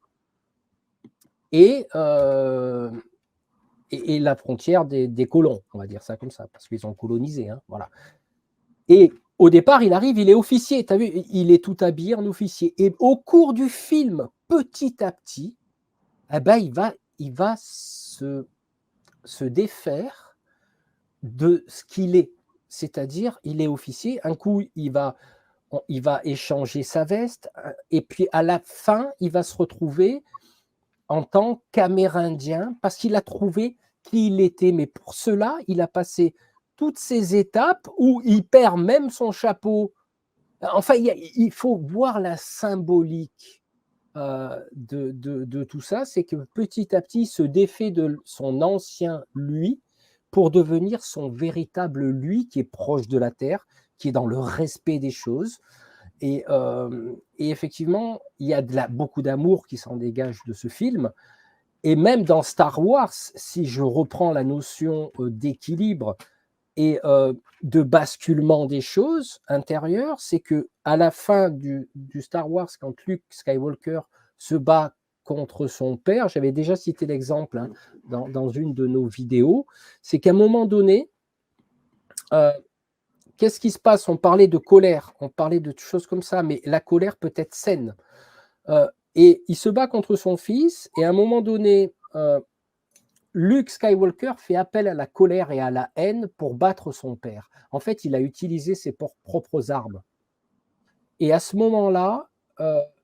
Speaker 2: et, et la frontière des colons, on va dire ça comme ça, parce qu'ils ont colonisé. Hein, voilà. Et au départ, il arrive, il est officier, tu as vu, il est tout habillé en officier. Et au cours du film, petit à petit, eh ben, il va se défaire de ce qu'il est. C'est-à-dire, il est officier, un coup, il va échanger sa veste, et puis à la fin, il va se retrouver en tant qu'Amérindien parce qu'il a trouvé qui il était. Mais pour cela, il a passé toutes ces étapes où il perd même son chapeau. Enfin, il faut voir la symbolique de tout ça. C'est que petit à petit, il se défait de son ancien lui pour devenir son véritable lui qui est proche de la terre, qui est dans le respect des choses. Et effectivement, il y a beaucoup d'amour qui s'en dégage de ce film. Et même dans Star Wars, si je reprends la notion d'équilibre et de basculement des choses intérieures, c'est que à la fin du Star Wars, quand Luke Skywalker se bat contre son père, j'avais déjà cité l'exemple hein, dans une de nos vidéos, c'est qu'à un moment donné, euh, qu'est-ce qui se passe? On parlait de colère, on parlait de choses comme ça, mais la colère peut être saine. Et il se bat contre son fils, et à un moment donné, Luke Skywalker fait appel à la colère et à la haine pour battre son père. En fait, il a utilisé ses propres armes. Et à ce moment-là,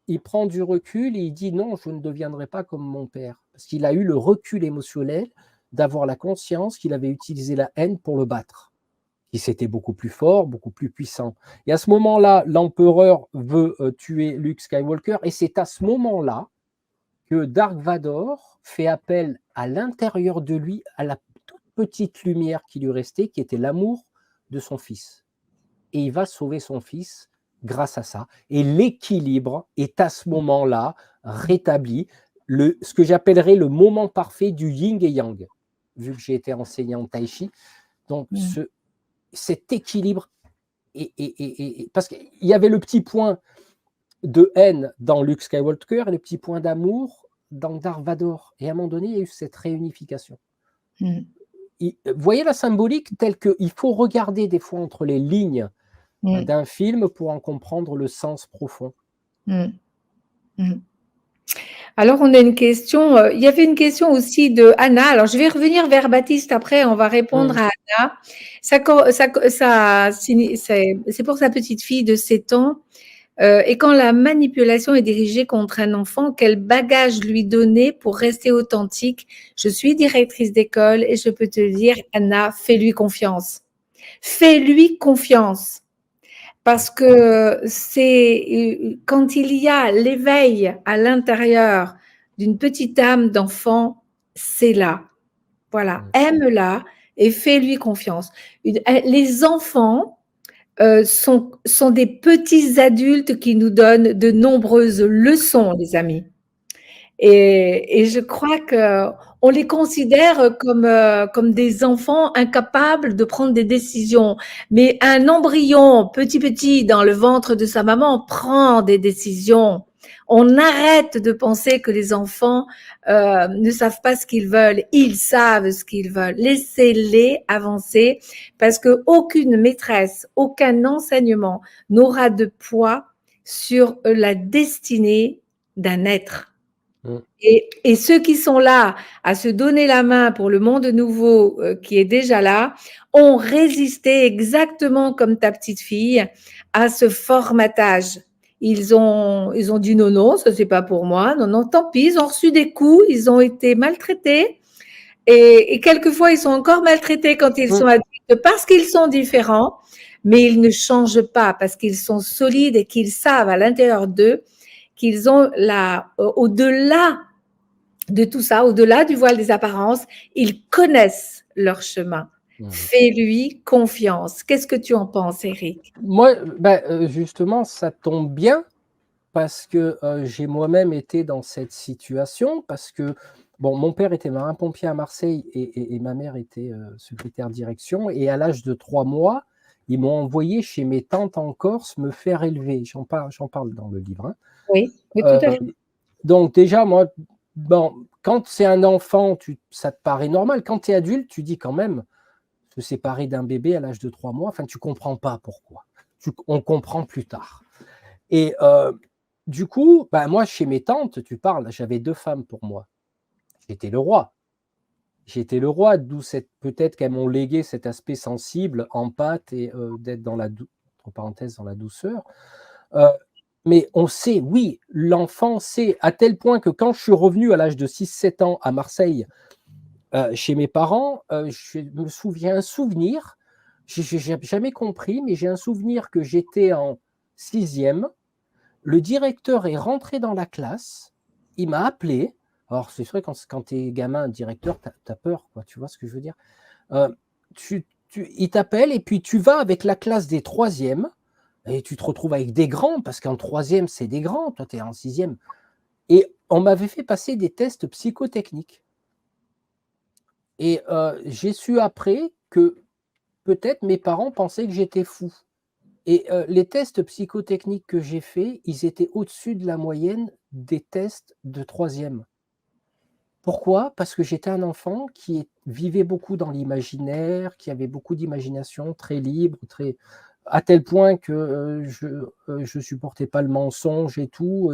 Speaker 2: il prend du recul et il dit non, je ne deviendrai pas comme mon père. Parce qu'il a eu le recul émotionnel d'avoir la conscience qu'il avait utilisé la haine pour le battre. Qui c'était beaucoup plus fort, beaucoup plus puissant. Et à ce moment-là, l'empereur veut tuer Luke Skywalker. Et c'est à ce moment-là que Dark Vador fait appel à l'intérieur de lui à la toute petite lumière qui lui restait, qui était l'amour de son fils. Et il va sauver son fils grâce à ça. Et l'équilibre est à ce moment-là rétabli, ce que j'appellerais le moment parfait du yin et yang, vu que j'ai été enseignant en tai chi. Donc,
Speaker 1: Mmh.
Speaker 2: cet équilibre, parce qu'il y avait le petit point de haine dans Luke Skywalker et le petit point d'amour dans Dark Vador. Et à un moment donné, il y a eu cette réunification.
Speaker 1: Mmh.
Speaker 2: vous voyez la symbolique telle qu'il faut regarder des fois entre les lignes
Speaker 1: Mmh.
Speaker 2: d'un film pour en comprendre le sens profond.
Speaker 1: Mmh. Mmh. Alors on a une question, il y avait une question aussi de Anna. Alors je vais revenir vers Baptiste après, on va répondre
Speaker 2: Mmh.
Speaker 1: à Anna. C'est pour sa petite fille de 7 ans. Et quand la manipulation est dirigée contre un enfant, quel bagage lui donner pour rester authentique? Je suis directrice d'école et je peux te dire, Anna, fais-lui confiance. Fais-lui confiance. Parce que c'est quand il y a l'éveil à l'intérieur d'une petite âme d'enfant, c'est là. Voilà,
Speaker 2: Mmh.
Speaker 1: aime-la et fais-lui confiance. Les enfants sont des petits adultes qui nous donnent de nombreuses leçons, les amis. Et je crois que on les considère comme des enfants incapables de prendre des décisions. Mais un embryon petit dans le ventre de sa maman prend des décisions. On arrête de penser que les enfants ne savent pas ce qu'ils veulent. Ils savent ce qu'ils veulent. Laissez-les avancer parce que aucune maîtresse, aucun enseignement n'aura de poids sur la destinée d'un être.
Speaker 2: Mmh.
Speaker 1: Et ceux qui sont là à se donner la main pour le monde nouveau qui est déjà là, ont résisté exactement comme ta petite fille à ce formatage. Ils ont dit non, non, ça c'est pas pour moi, non, non, tant pis, ils ont reçu des coups, ils ont été maltraités et quelquefois ils sont encore maltraités quand ils
Speaker 2: Mmh.
Speaker 1: sont adultes parce qu'ils sont différents, mais ils ne changent pas parce qu'ils sont solides et qu'ils savent à l'intérieur d'eux qu'ils ont au-delà de tout ça, au-delà du voile des apparences, ils connaissent leur chemin.
Speaker 2: Mmh.
Speaker 1: Fais-lui confiance. Qu'est-ce que tu en penses, Eric?
Speaker 2: Moi, justement, ça tombe bien parce que, j'ai moi-même été dans cette situation parce que, bon, mon père était marin-pompier à Marseille et ma mère était, secrétaire direction et à l'âge de 3 mois, ils m'ont envoyé chez mes tantes en Corse me faire élever. J'en parle dans le livre, hein.
Speaker 1: Oui, oui, tout à
Speaker 2: Heu,
Speaker 1: fait.
Speaker 2: donc déjà, moi, bon, quand c'est un enfant, ça te paraît normal. Quand tu es adulte, tu dis quand même, se séparer d'un bébé à l'âge de 3 mois, enfin, tu comprends pas pourquoi. On comprend plus tard et du coup, bah, moi, chez mes tantes, tu parles, j'avais 2 femmes pour moi. J'étais le roi. J'étais le roi, d'où cette peut-être qu'elles m'ont légué cet aspect sensible, empathe et d'être dans la entre parenthèses, dans la douceur. Heu, mais on sait, oui, l'enfant sait, à tel point que quand je suis revenu à l'âge de 6-7 ans à Marseille, chez mes parents, je me souviens un souvenir, j'ai jamais compris, mais j'ai un souvenir que j'étais en sixième. Le directeur est rentré dans la classe, il m'a appelé. Alors c'est vrai quand tu es gamin, directeur, tu as peur quoi, tu vois ce que je veux dire? Heu, il t'appelle et puis tu vas avec la classe des troisièmes et tu te retrouves avec des grands parce qu'en troisième c'est des grands, toi tu es en sixième et on m'avait fait passer des tests psychotechniques et j'ai su après que peut-être mes parents pensaient que j'étais fou et les tests psychotechniques que j'ai faits, ils étaient au-dessus de la moyenne des tests de troisième. Pourquoi? Parce que j'étais un enfant qui vivait beaucoup dans l'imaginaire, qui avait beaucoup d'imagination, très libre, très à tel point que, je supportais pas le mensonge et tout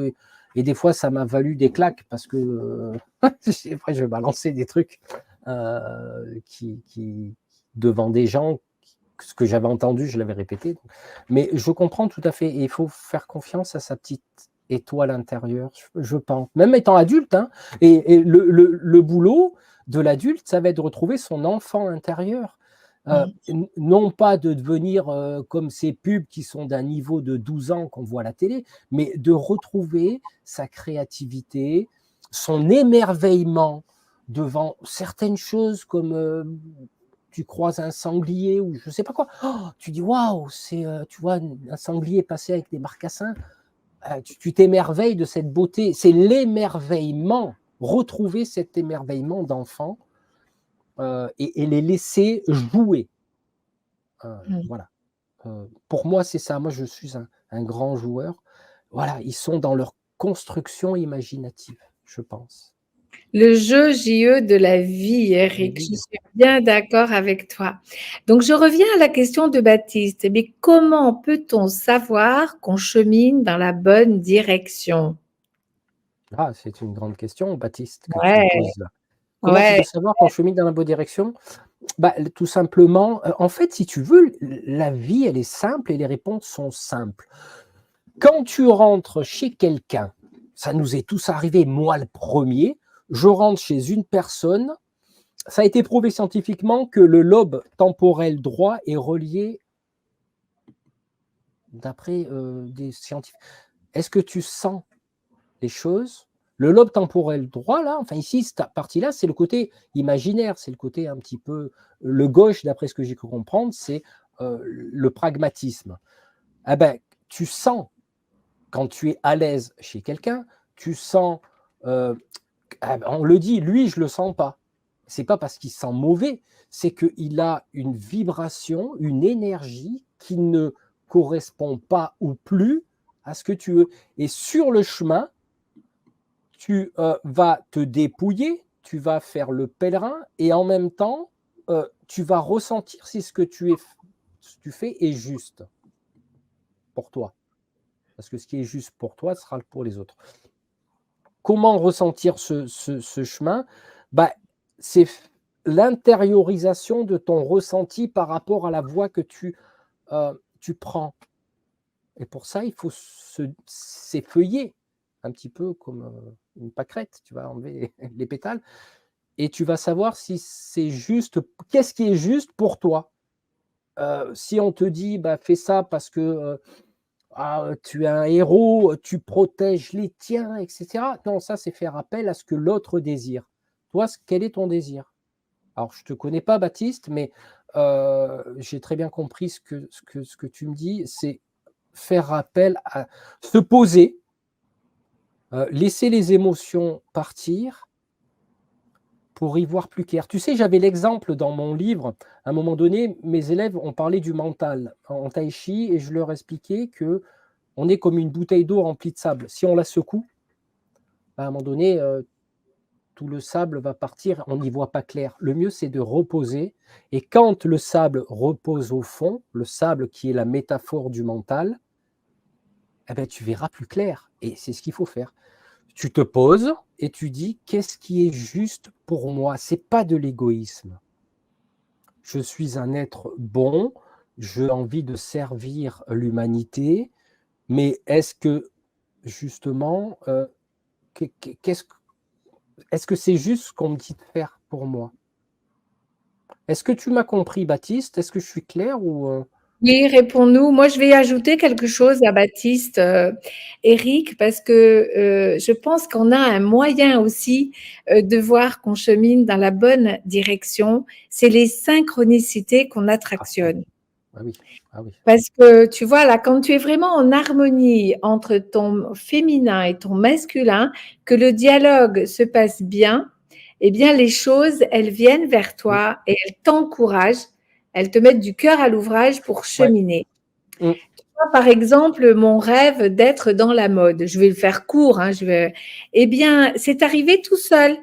Speaker 2: et des fois ça m'a valu des claques parce que, après je balançais des trucs, qui devant des gens, ce que j'avais entendu, je l'avais répété. Mais je comprends tout à fait et il faut faire confiance à sa petite étoile intérieure, je pense. Même étant adulte, hein, et le boulot de l'adulte, ça va être de retrouver son enfant intérieur.
Speaker 1: Mmh.
Speaker 2: Non pas de devenir, comme ces pubs qui sont d'un niveau de 12 ans qu'on voit à la télé, mais de retrouver sa créativité, son émerveillement devant certaines choses comme, tu croises un sanglier ou je sais pas quoi. Oh, tu dis: «Waouh, c'est, tu vois un sanglier passer avec des marcassins». Tu t'émerveilles de cette beauté. C'est l'émerveillement, retrouver cet émerveillement d'enfant, et les laisser jouer.
Speaker 1: Mmh.
Speaker 2: Voilà, pour moi, c'est ça. Moi, je suis un grand joueur. Voilà, ils sont dans leur construction imaginative, je pense.
Speaker 1: Le jeu JE de la vie,
Speaker 2: La
Speaker 1: Eric, je
Speaker 2: vie.
Speaker 1: suis bien d'accord avec toi. Donc, je reviens à la question de Baptiste. Mais comment peut-on savoir qu'on chemine dans la bonne direction?
Speaker 2: Ah, c'est une grande question, Baptiste, que tu me
Speaker 1: Ouais,
Speaker 2: poses là. Comment tu
Speaker 1: ouais,
Speaker 2: peux savoir qu'on chemine dans la bonne direction? Bah, tout simplement, en fait, si tu veux, la vie, elle est simple et les réponses sont simples. Quand tu rentres chez quelqu'un, ça nous est tous arrivé, moi le premier, je rentre chez une personne, ça a été prouvé scientifiquement que le lobe temporel droit est relié d'après, des scientifiques. Est-ce que tu sens les choses? Le lobe temporel droit là, enfin ici, cette partie-là, c'est le côté imaginaire, c'est le côté un petit peu le gauche, d'après ce que j'ai cru comprendre, c'est, le pragmatisme. Ah ben, tu sens quand tu es à l'aise chez quelqu'un, tu sens, heu, ah ben, on le dit, lui, je le sens pas. C'est pas parce qu'il sent mauvais, c'est qu'il a une vibration, une énergie qui ne correspond pas ou plus à ce que tu veux. Et sur le chemin, tu vas te dépouiller, tu vas faire le pèlerin et en même temps, tu vas ressentir si ce que tu fais est juste pour toi. Parce que ce qui est juste pour toi sera pour les autres. Comment ressentir ce chemin? Bah, c'est l'intériorisation de ton ressenti par rapport à la voie que tu prends. Et pour ça, il faut s'effeuiller un petit peu comme une pâquerette. Tu vas enlever les pétales et tu vas savoir si c'est juste. Qu'est-ce qui est juste pour toi? Si on te dit, bah, fais ça parce que tu es un héros, tu protèges les tiens, et cetera. Non, ça, c'est faire appel à ce que l'autre désire. Toi, quel est ton désir? Alors, je ne te connais pas, Baptiste, mais j'ai très bien compris ce que tu me dis. C'est faire appel à se poser, laisser les émotions partir pour y voir plus clair. Tu sais, j'avais l'exemple dans mon livre, à un moment donné, mes élèves ont parlé du mental en tai chi et je leur expliquais que on est comme une bouteille d'eau remplie de sable. Si on la secoue, à un moment donné, tout le sable va partir, on n'y voit pas clair. Le mieux, c'est de reposer. Et quand le sable repose au fond, le sable qui est la métaphore du mental, eh ben, tu verras plus clair. Et c'est ce qu'il faut faire. Tu te poses et tu dis qu'est-ce qui est juste pour moi. C'est pas de l'égoïsme. Je suis un être bon, j'ai envie de servir l'humanité, mais est-ce que justement, qu'est-ce est-ce que c'est juste ce qu'on me dit de faire pour moi? Est-ce que tu m'as compris, Baptiste? Est-ce que je suis clair ou?
Speaker 1: Oui, réponds-nous. Moi, je vais ajouter quelque chose à Baptiste, Éric, parce que je pense qu'on a un moyen aussi de voir qu'on chemine dans la bonne direction. C'est les synchronicités qu'on
Speaker 2: Ah oui,
Speaker 1: attractionne.
Speaker 2: ah oui, ah oui.
Speaker 1: Parce que tu vois, là, quand tu es vraiment en harmonie entre ton féminin et ton masculin, que le dialogue se passe bien, eh bien, les choses, elles viennent vers
Speaker 2: Mmh,
Speaker 1: toi et elles t'encouragent, elles te mettent du cœur à l'ouvrage pour
Speaker 2: ouais,
Speaker 1: cheminer.
Speaker 2: mmh,
Speaker 1: Moi, par exemple, mon rêve d'être dans la mode, je vais le faire court, hein, eh bien, c'est arrivé tout seul.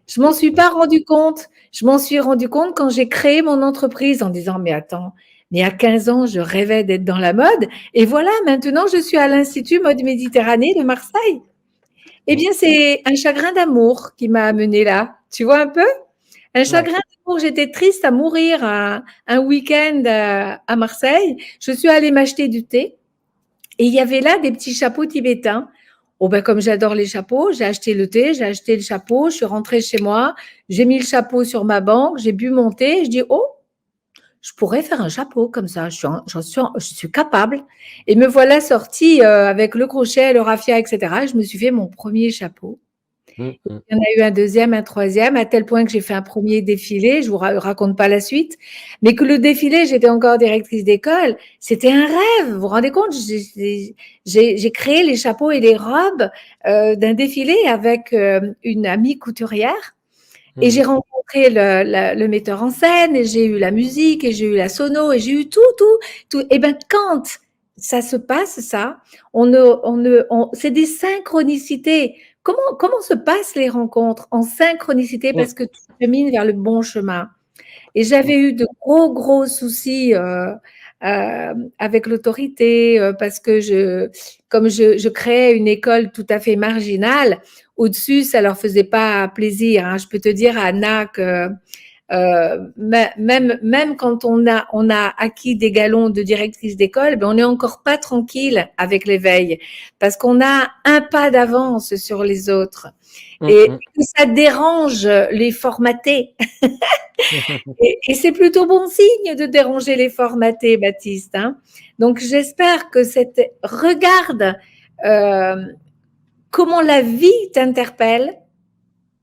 Speaker 1: Je m'en suis
Speaker 2: mmh,
Speaker 1: pas rendu compte. Je m'en suis rendu compte quand j'ai créé mon entreprise en disant, mais attends, mais à 15 ans, je rêvais d'être dans la mode. Et voilà, maintenant, je suis à l'Institut Mode Méditerranée de Marseille. Eh
Speaker 2: mmh,
Speaker 1: bien, c'est un chagrin d'amour qui m'a amené là. Tu vois un peu? Un
Speaker 2: ouais,
Speaker 1: chagrin d'amour. J'étais triste à mourir un week-end à Marseille. Je suis allée m'acheter du thé. Et il y avait là des petits chapeaux tibétains. Oh ben comme j'adore les chapeaux, j'ai acheté le thé, j'ai acheté le chapeau, je suis rentrée chez moi, j'ai mis le chapeau sur ma banque, j'ai bu mon thé, je dis oh, je pourrais faire un chapeau comme ça, je suis capable. Et me voilà sortie avec le crochet, le raffia, etc. Et je me suis fait mon premier chapeau.
Speaker 2: mmh, mmh,
Speaker 1: Il y en a eu un deuxième, un troisième, à tel point que j'ai fait un premier défilé. Je vous raconte pas la suite, mais que le défilé, j'étais encore directrice d'école. C'était un rêve. Vous vous rendez compte? J'ai créé les chapeaux et les robes d'un défilé avec une amie couturière. Et
Speaker 2: mmh,
Speaker 1: j'ai rencontré le metteur en scène, et j'ai eu la musique, et j'ai eu la sono, et j'ai eu tout. Et ben quand ça se passe ça. C'est des synchronicités. Comment se passent les rencontres? En synchronicité
Speaker 2: Mmh,
Speaker 1: parce que tu chemines vers le bon chemin. Et
Speaker 2: mmh,
Speaker 1: j'avais eu de gros soucis avec l'autorité parce que comme je créais une école tout à fait marginale, au-dessus, ça leur faisait pas plaisir, hein. Je peux te dire, Anna, que même quand on a acquis des galons de directrice d'école, ben on n'est encore pas tranquille avec l'éveil parce qu'on a un pas d'avance sur les autres
Speaker 2: mmh,
Speaker 1: et
Speaker 2: mmh.
Speaker 1: que ça dérange les formatés. Et c'est plutôt bon signe de déranger les formatés, Baptiste, hein. Donc j'espère que regarde euh, comment la vie t'interpelle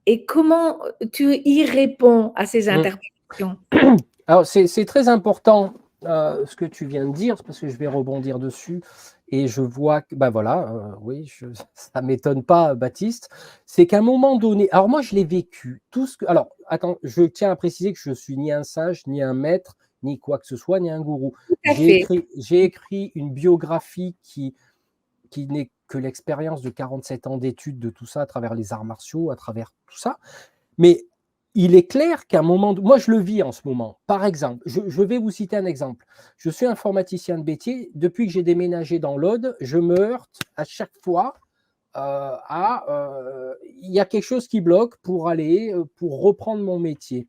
Speaker 1: et comment tu y réponds à ces
Speaker 2: Mmh.
Speaker 1: interpellations.
Speaker 2: Alors c'est très important, ce que tu viens de dire, parce que je vais rebondir dessus et je vois que, bah, voilà, oui, ça m'étonne pas, Baptiste. C'est qu'à un moment donné, alors moi je l'ai vécu, tout ce que alors attends, je tiens à préciser que je suis ni un sage, ni un maître, ni quoi que ce soit, ni un gourou.
Speaker 1: Tout à fait.
Speaker 2: J'ai écrit une biographie qui n'est que l'expérience de 47 ans d'études de tout ça, à travers les arts martiaux, à travers tout ça. Mais il est clair qu'à un moment, moi je le vis en ce moment. Par exemple, je vais vous citer un exemple. Je suis informaticien de métier. Depuis que j'ai déménagé dans l'Aude, je me heurte à chaque fois il y a quelque chose qui bloque pour reprendre mon métier.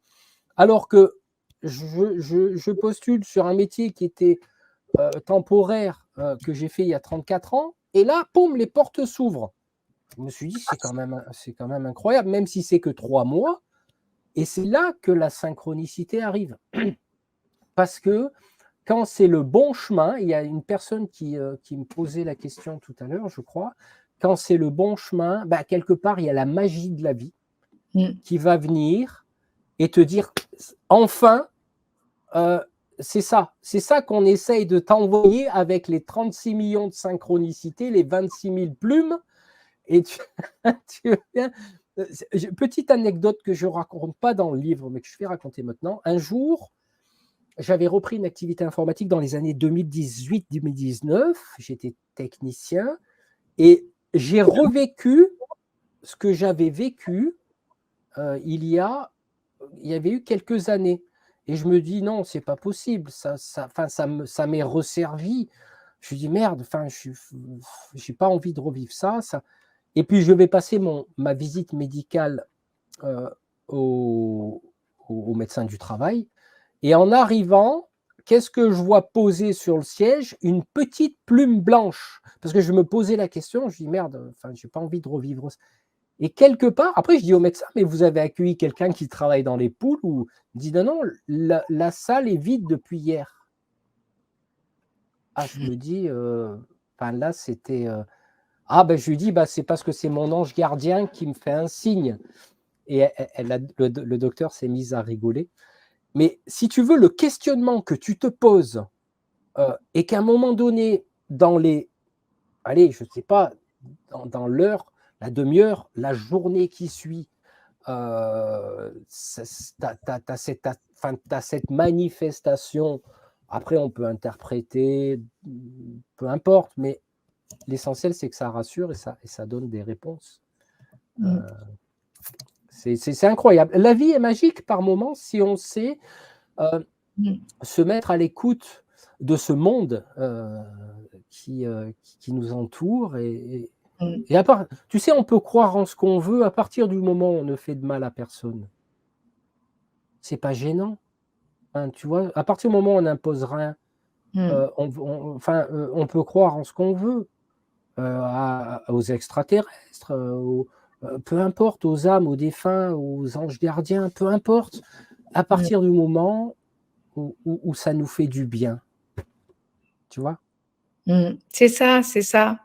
Speaker 2: Alors que je postule sur un métier qui était temporaire que j'ai fait il y a 34 ans, et là, poum, les portes s'ouvrent. Je me suis dit, c'est quand même incroyable, même si c'est que 3 mois. Et c'est là que la synchronicité arrive. Parce que quand c'est le bon chemin, il y a une personne qui me posait la question tout à l'heure, je crois, quand c'est le bon chemin, bah, quelque part, il y a la magie de la vie
Speaker 1: Mm.
Speaker 2: qui va venir et te dire, enfin, euh, c'est ça qu'on essaye de t'envoyer avec les 36 millions de synchronicités, les 26 000 plumes. Et tu viens, petite anecdote que je ne raconte pas dans le livre, mais que je vais raconter maintenant. Un jour, j'avais repris une activité informatique dans les années 2018-2019. J'étais technicien et j'ai revécu ce que j'avais vécu il y avait eu quelques années. Et je me dis, non, c'est pas possible. Ça m'est resservi. Je me dis, merde, je n'ai pas envie de revivre ça. Et puis, je vais passer ma visite médicale euh, au, au médecin du travail. Et en arrivant, qu'est-ce que je vois poser sur le siège? Une petite plume blanche. Parce que je me posais la question, je dis, merde, je n'ai pas envie de revivre ça. Et quelque part, après, je dis au médecin, mais vous avez accueilli quelqu'un qui travaille dans les poules? Ou il dit, non, non, la salle est vide depuis hier. Ah, je me dis, là, c'était. Je lui dis, c'est parce que c'est mon ange gardien qui me fait un signe. Et le docteur s'est mis à rigoler. Mais si tu veux, le questionnement que tu te poses, et qu'à un moment donné, allez, je ne sais pas, dans l'heure, la demi-heure, la journée qui suit, tu as cette manifestation. Après, on peut interpréter, peu importe, mais l'essentiel, c'est que ça rassure et ça donne des réponses.
Speaker 1: Mm.
Speaker 2: C'est incroyable. La vie est magique par moments si on sait
Speaker 1: Mm.
Speaker 2: se mettre à l'écoute de ce monde qui nous entoure.
Speaker 1: Mm.
Speaker 2: Et tu sais, on peut croire en ce qu'on veut à partir du moment où on ne fait de mal à personne. C'est pas gênant. Tu vois, à partir du moment où on n'impose rien,
Speaker 1: Mm.
Speaker 2: on peut croire en ce qu'on veut, aux extraterrestres, peu importe, aux âmes, aux défunts, aux anges gardiens, peu importe, à
Speaker 1: Mm.
Speaker 2: partir du moment où ça nous fait du bien. Tu vois?
Speaker 1: Mm. C'est ça, c'est ça.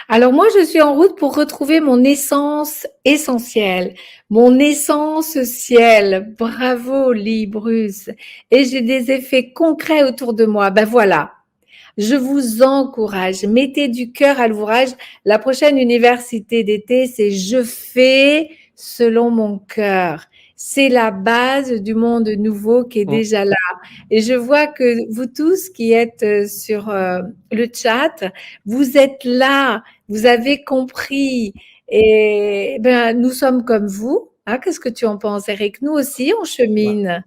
Speaker 1: Alors moi, je suis en route pour retrouver mon essence essentielle, mon essence ciel. Bravo, Lee Bruce. Et j'ai des effets concrets autour de moi. Ben voilà. Je vous encourage, mettez du cœur à l'ouvrage. La prochaine université d'été, c'est je fais selon mon cœur. c'est la base du monde nouveau qui est
Speaker 2: Mmh.
Speaker 1: déjà là. Et je vois que vous tous qui êtes sur le chat, vous êtes là, vous avez compris. Et ben, nous sommes comme vous. Hein, qu'est-ce que tu en penses, Eric? Nous aussi, on
Speaker 2: Bah,
Speaker 1: chemine.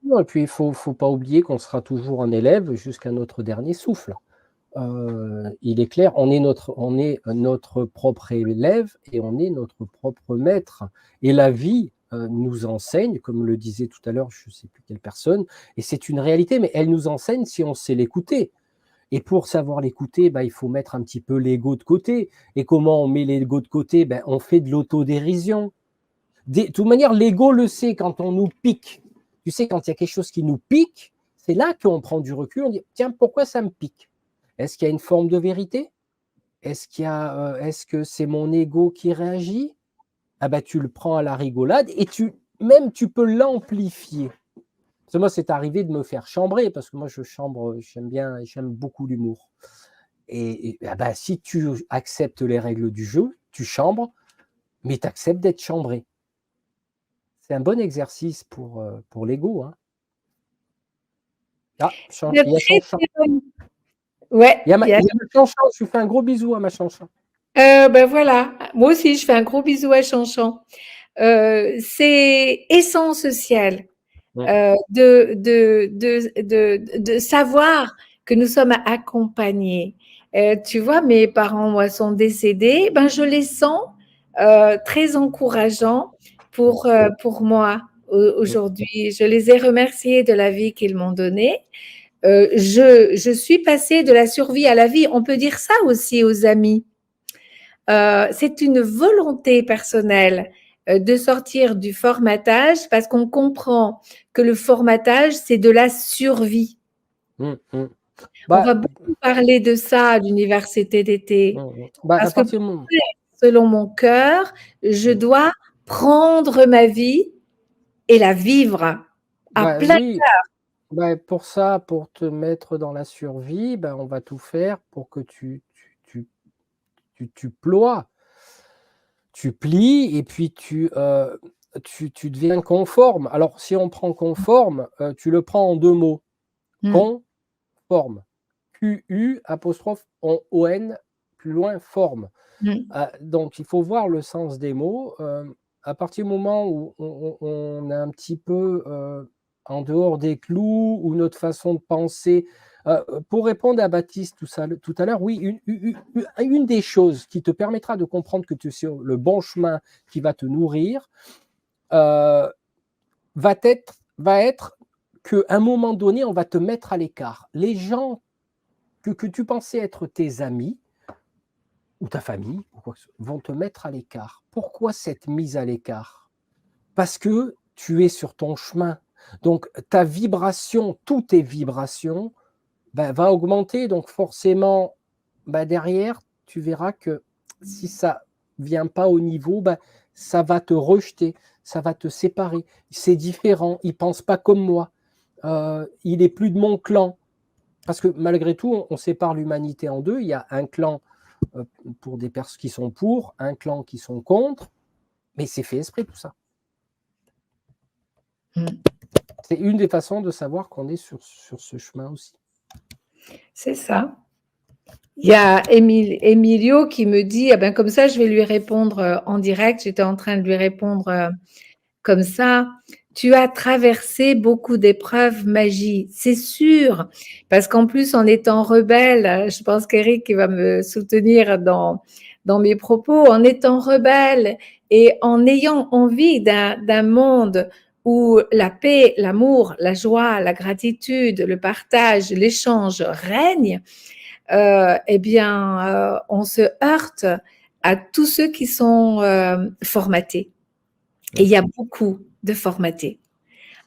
Speaker 2: non, et puis il faut pas oublier qu'on sera toujours un élève jusqu'à notre dernier souffle. Il est clair, on est notre propre élève et on est notre propre maître. Et la vie nous enseigne, comme le disait tout à l'heure, je ne sais plus quelle personne, et c'est une réalité, mais elle nous enseigne si on sait l'écouter. Et pour savoir l'écouter, il faut mettre un petit peu l'ego de côté. Et comment on met l'ego de côté? On fait de l'autodérision. De toute manière, l'ego le sait quand on nous pique. Tu sais, quand il y a quelque chose qui nous pique, c'est là qu'on prend du recul, on dit, tiens, pourquoi ça me pique? Est-ce qu'il y a une forme de vérité? Est-ce que c'est mon ego qui réagit? Ah tu le prends à la rigolade et tu peux l'amplifier. Parce que moi, c'est arrivé de me faire chambrer, parce que moi, je chambre, j'aime beaucoup l'humour. Si tu acceptes les règles du jeu, tu chambres, mais tu acceptes d'être chambré. C'est un bon exercice pour l'ego. Hein. Ah,
Speaker 1: De
Speaker 2: il y a
Speaker 1: très,
Speaker 2: Chanchan.
Speaker 1: très bonne- Ouais,
Speaker 2: Il y a ma Chanchan. Je lui fais un gros bisou à ma Chanchan.
Speaker 1: ben voilà. Moi aussi, je fais un gros bisou à Chanchan. C'est essentiel
Speaker 2: Mm.
Speaker 1: de savoir que nous sommes accompagnés. Tu vois, mes parents, moi, sont décédés. Ben, je les sens très encourageants pour moi
Speaker 2: Mm.
Speaker 1: aujourd'hui. Je les ai remerciés de la vie qu'ils m'ont donnée. Je suis passée de la survie à la vie. On peut dire ça aussi aux amis. C'est une volonté personnelle de sortir du formatage parce qu'on comprend que le formatage, c'est de la survie.
Speaker 2: Mm. Mm.
Speaker 1: On
Speaker 2: Bah,
Speaker 1: va beaucoup parler de ça à l'université d'été
Speaker 2: à
Speaker 1: parce que
Speaker 2: partir du moment.
Speaker 1: selon mon cœur, je
Speaker 2: Mm.
Speaker 1: dois prendre ma vie et la vivre à plein.
Speaker 2: Oui, pour ça, pour te mettre dans la survie, on va tout faire pour que tu ploies, tu plies et puis tu deviens conforme. Alors, si on prend conforme, tu le prends en deux mots.
Speaker 1: Mm.
Speaker 2: Conforme. Q-U apostrophe O-N, plus loin, forme.
Speaker 1: Mm.
Speaker 2: Donc, il faut voir le sens des mots. À partir du moment où on est un petit peu en dehors des clous, ou notre façon de penser. Pour répondre à Baptiste tout à l'heure, oui, une des choses qui te permettra de comprendre que tu es sur le bon chemin, qui va te nourrir, va être qu'à un moment donné, on va te mettre à l'écart. Les gens que tu pensais être tes amis, ou ta famille, vont te mettre à l'écart. Pourquoi cette mise à l'écart? Parce que tu es sur ton chemin. Donc, ta vibration, toutes tes vibrations, va augmenter. Donc, forcément, derrière, tu verras que si ça ne vient pas au niveau, ça va te rejeter, ça va te séparer. C'est différent, il ne pense pas comme moi. Il n'est plus de mon clan. Parce que malgré tout, on sépare l'humanité en deux. Il y a un clan pour des personnes qui sont pour, un clan qui sont contre, mais c'est fait esprit tout ça.
Speaker 1: Mm.
Speaker 2: C'est une des façons de savoir qu'on est sur ce chemin aussi.
Speaker 1: C'est ça. Il y a Emilio qui me dit, ah ben comme ça, je vais lui répondre en direct. J'étais en train de lui répondre comme ça. Tu as traversé beaucoup d'épreuves, Magie, c'est sûr. Parce qu'en plus, en étant rebelle, je pense qu'Éric va me soutenir dans mes propos, en étant rebelle et en ayant envie d'un monde où la paix, l'amour, la joie, la gratitude, le partage, l'échange règnent, on se heurte à tous ceux qui sont formatés. Et il y a beaucoup de formatés.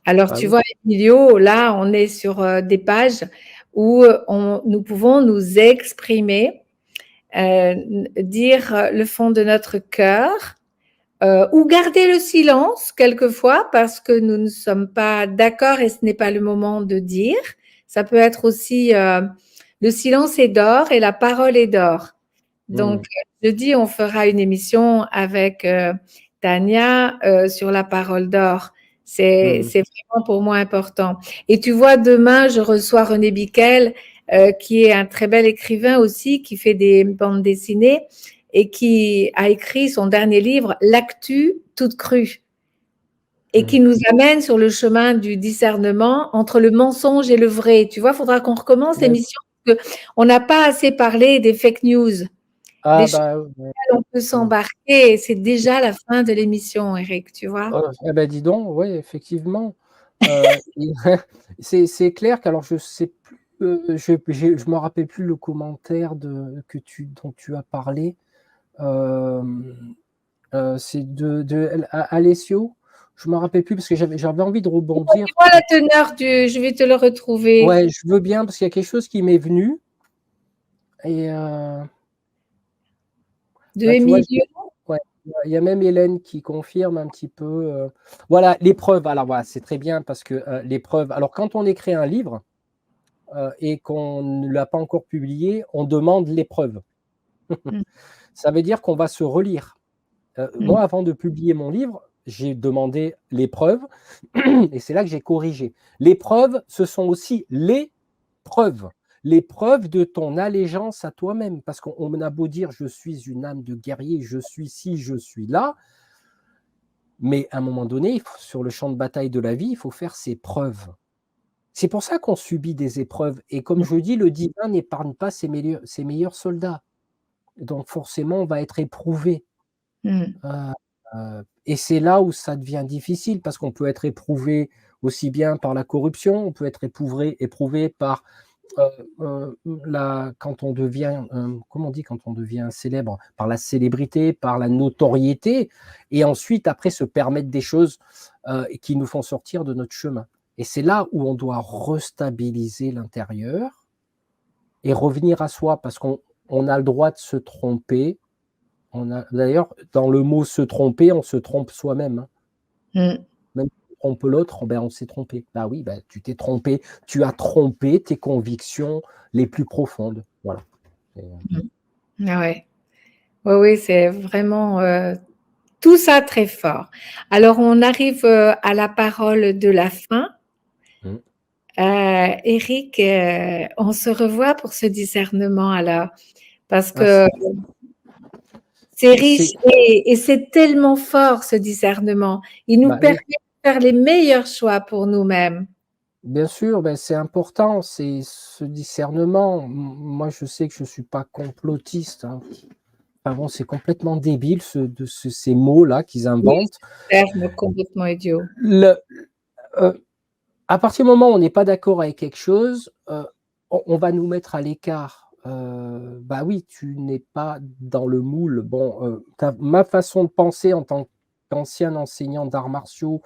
Speaker 1: Alors, tu
Speaker 2: Oui.
Speaker 1: vois, Emilio, là, on est sur des pages où nous pouvons nous exprimer, dire le fond de notre cœur, ou garder le silence quelquefois parce que nous ne sommes pas d'accord et ce n'est pas le moment de dire. Ça peut être aussi le silence est d'or et la parole est d'or. Donc, jeudi, on fera une émission avec Tania, sur la parole d'or. C'est
Speaker 2: Mmh.
Speaker 1: c'est vraiment pour moi important. Et tu vois, demain, je reçois René Biquel, qui est un très bel écrivain aussi, qui fait des bandes dessinées et qui a écrit son dernier livre, L'actu toute crue, et qui
Speaker 2: Mmh.
Speaker 1: nous amène sur le chemin du discernement entre le mensonge et le vrai. Tu vois, il faudra qu'on recommence
Speaker 2: Ouais.
Speaker 1: l'émission parce qu'on n'a pas assez parlé des fake news, des
Speaker 2: Ah
Speaker 1: choses
Speaker 2: bah, ouais.
Speaker 1: où on peut
Speaker 2: Mmh.
Speaker 1: s'embarquer. C'est déjà la fin de l'émission, Eric, tu vois?
Speaker 2: Eh bah, dis donc, ouais, effectivement, et c'est clair qu'alors je sais plus, je me rappelle plus le commentaire dont tu as parlé, hem, c'est de Alessio? Je me rappelle plus parce que j'avais envie de rebondir.
Speaker 1: Dis-moi la teneur je vais te le retrouver.
Speaker 2: Ouais, je veux bien parce qu'il y a quelque chose qui m'est venu et
Speaker 1: De
Speaker 2: bah, tu vois,
Speaker 1: Emilio.
Speaker 2: ouais, il y a même Hélène qui confirme un petit peu, voilà, les preuves. Alors voilà, c'est très bien parce que, les preuves, alors quand on écrit un livre, et qu'on ne l'a pas encore publié, on demande les preuves.
Speaker 1: Mmh,
Speaker 2: Ça veut dire qu'on va se relire.
Speaker 1: mmh,
Speaker 2: Moi, avant de publier mon livre, j'ai demandé les preuves et c'est là que j'ai corrigé. Les preuves, ce sont aussi les preuves. Les preuves de ton allégeance à toi-même. Parce qu'on a beau dire: «Je suis une âme de guerrier, je suis ci, je suis là», mais à un moment donné, sur le champ de bataille de la vie, il faut faire ses preuves. C'est pour ça qu'on subit des épreuves et comme
Speaker 1: mmh,
Speaker 2: je dis, le divin n'épargne pas ses meilleurs soldats. Donc forcément, on va être éprouvé,
Speaker 1: mmh,
Speaker 2: heu et c'est là où ça devient difficile parce qu'on peut être éprouvé aussi bien par la corruption, on peut être éprouvé par, la quand on devient, comment on dit? Quand on devient célèbre? Par la célébrité, par la notoriété et ensuite après se permettre des choses, qui nous font sortir de notre chemin et c'est là où on doit restabiliser l'intérieur et revenir à soi parce qu'on a le droit de se tromper. On a d'ailleurs, dans le mot «se tromper», on se trompe soi-même, hein.
Speaker 1: mmh,
Speaker 2: Même si on trompe l'autre, ben, on s'est trompé. Bah oui, bah, tu t'es trompé, tu as trompé tes convictions les plus profondes. Voilà et
Speaker 1: mmh. Ah ouais. Oui, oui, c'est vraiment, tout ça très fort. Alors on arrive, à la parole de la fin.
Speaker 2: mmh.
Speaker 1: Eric, on se revoit pour ce discernement alors, parce
Speaker 2: Ah
Speaker 1: que c'est riche
Speaker 2: c'est
Speaker 1: et c'est tellement fort ce discernement. Il nous
Speaker 2: bah,
Speaker 1: permet
Speaker 2: oui,
Speaker 1: de faire les meilleurs choix pour nous-mêmes.
Speaker 2: bien sûr, ben, c'est important, c'est ce discernement. Moi, je sais que je suis pas complotiste, hein. Enfin bon, c'est complètement débile ces mots-là qu'ils
Speaker 1: Oui,
Speaker 2: inventent.
Speaker 1: c'est terme complètement idiot.
Speaker 2: Le heu À partir du moment où on n'est pas d'accord avec quelque chose, on va nous mettre à l'écart. Bah oui, tu n'es pas dans le moule. Bon, ma façon de penser en tant qu'ancien enseignant d'arts martiaux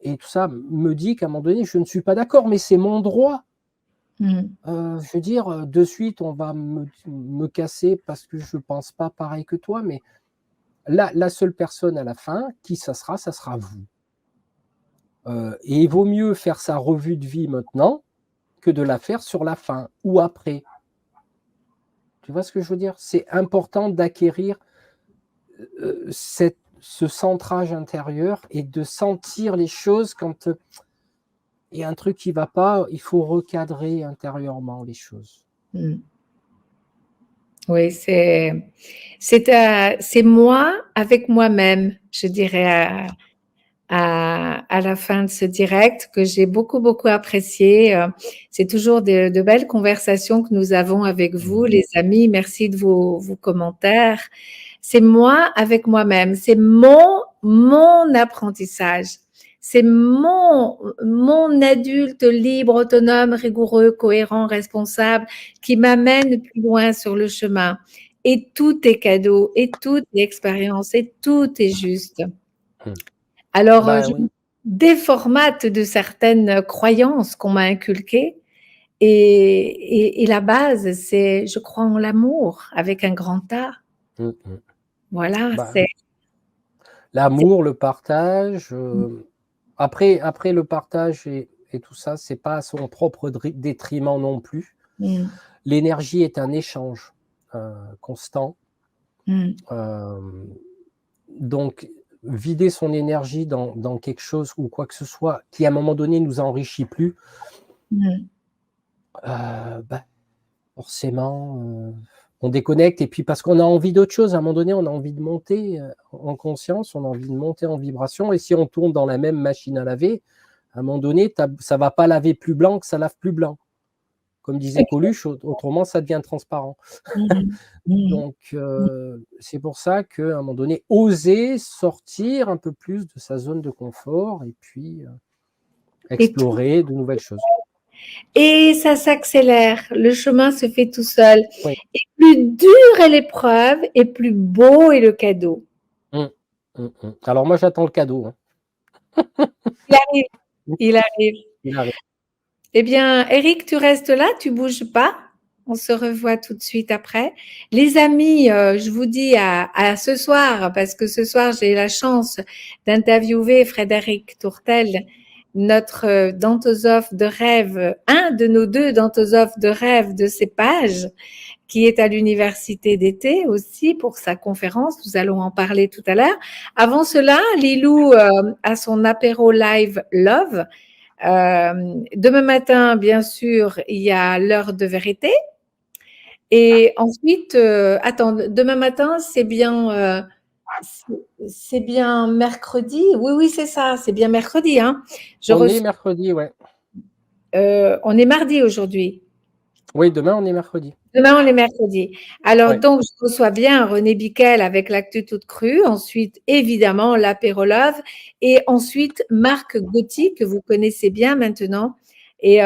Speaker 2: et tout ça, me dit qu'à un moment donné, je ne suis pas d'accord, mais c'est mon droit.
Speaker 1: Mmh,
Speaker 2: Je veux dire, de suite, on va me casser parce que je pense pas pareil que toi, mais la seule personne à la fin, qui ça sera vous. Et il vaut mieux faire sa revue de vie maintenant que de la faire sur la fin ou après. Tu vois ce que je veux dire? C'est important d'acquérir, ce centrage intérieur et de sentir les choses quand, il y a un truc qui va pas, il faut recadrer intérieurement les choses.
Speaker 1: mmh. Oui, c'est moi avec moi-même, je dirais à la fin de ce direct que j'ai beaucoup, beaucoup apprécié. C'est toujours de belles conversations que nous avons avec vous,
Speaker 2: Mmh.
Speaker 1: les amis. Merci de vos commentaires. C'est moi avec moi-même. C'est mon apprentissage. C'est mon adulte libre, autonome, rigoureux, cohérent, responsable qui m'amène plus loin sur le chemin. Et tout est cadeau, et tout est expérience, et tout est juste.
Speaker 2: Mmh.
Speaker 1: Alors,
Speaker 2: Bah,
Speaker 1: je
Speaker 2: oui.
Speaker 1: me déformate de certaines croyances qu'on m'a inculquées et la base, c'est je crois en l'amour avec un grand A.
Speaker 2: Mmh mh.
Speaker 1: Voilà,
Speaker 2: Bah,
Speaker 1: c'est
Speaker 2: l'amour, le partage, après le partage et tout ça, c'est pas à son propre détriment non plus.
Speaker 1: mmh,
Speaker 2: L'énergie est un échange, constant,
Speaker 1: mmh,
Speaker 2: hem, donc vider son énergie dans quelque chose ou quoi que ce soit qui, à un moment donné, nous enrichit plus,
Speaker 1: Mmh.
Speaker 2: bah, forcément, on déconnecte et puis parce qu'on a envie d'autre chose. À un moment donné, on a envie de monter, en conscience, on a envie de monter en vibration et si on tourne dans la même machine à laver, à un moment donné, ça va pas laver plus blanc que ça lave plus blanc. Comme disait Coluche, autrement ça devient transparent.
Speaker 1: Mmh mh. Mmh
Speaker 2: Donc c'est pour ça qu'à un moment donné, oser sortir un peu plus de sa zone de confort et puis,
Speaker 1: et tout
Speaker 2: explorer de nouvelles choses.
Speaker 1: et ça s'accélère, le chemin se fait tout seul
Speaker 2: Oui.
Speaker 1: et plus dure est l'épreuve et plus beau est le cadeau.
Speaker 2: Mmh. Mmh mh. Alors moi j'attends le cadeau, hein.
Speaker 1: Il arrive, il arrive.
Speaker 2: Il arrive.
Speaker 1: Eh bien, Eric, tu restes là, tu bouges pas. On se revoit tout de suite après. Les amis, je vous dis à ce soir, parce que ce soir, j'ai la chance d'interviewer Frédéric Tourtel, notre dantosophe de rêve, un de nos deux dantosophes de rêve de ces pages, qui est à l'université d'été aussi pour sa conférence. Nous allons en parler tout à l'heure. Avant cela, Lilou a son apéro live Love. Demain matin, bien sûr, il y a l'heure de vérité. Et ensuite, attends, demain matin, c'est bien mercredi. Oui, oui, c'est ça, c'est bien mercredi. Hein. Je
Speaker 2: On est
Speaker 1: reçois,
Speaker 2: mercredi, ouais.
Speaker 1: on est mardi aujourd'hui.
Speaker 2: Oui, demain on est mercredi.
Speaker 1: Demain, on est mercredi. Alors,
Speaker 2: Ouais.
Speaker 1: donc, je reçois bien René Biquel avec l'actu toute crue. Ensuite, évidemment, l'apéro love. Et ensuite, Marc Gauthier, que vous connaissez bien maintenant. Et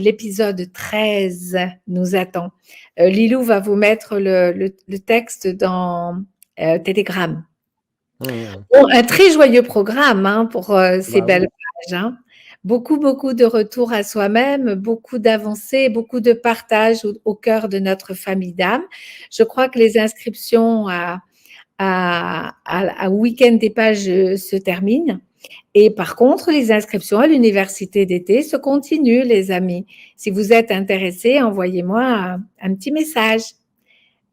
Speaker 1: l'épisode 13 nous attend. Lilou va vous mettre le texte dans Telegram.
Speaker 2: Mmh.
Speaker 1: Bon, un très joyeux programme hein, pour ces
Speaker 2: Bah oui.
Speaker 1: belles pages. Hein. Beaucoup, beaucoup de retours à soi-même, beaucoup d'avancées, beaucoup de partage au cœur de notre famille d'âme. Je crois que les inscriptions à Week-end des pages se terminent. Et par contre, les inscriptions à l'université d'été se continuent, les amis. Si vous êtes intéressés, envoyez-moi un petit message.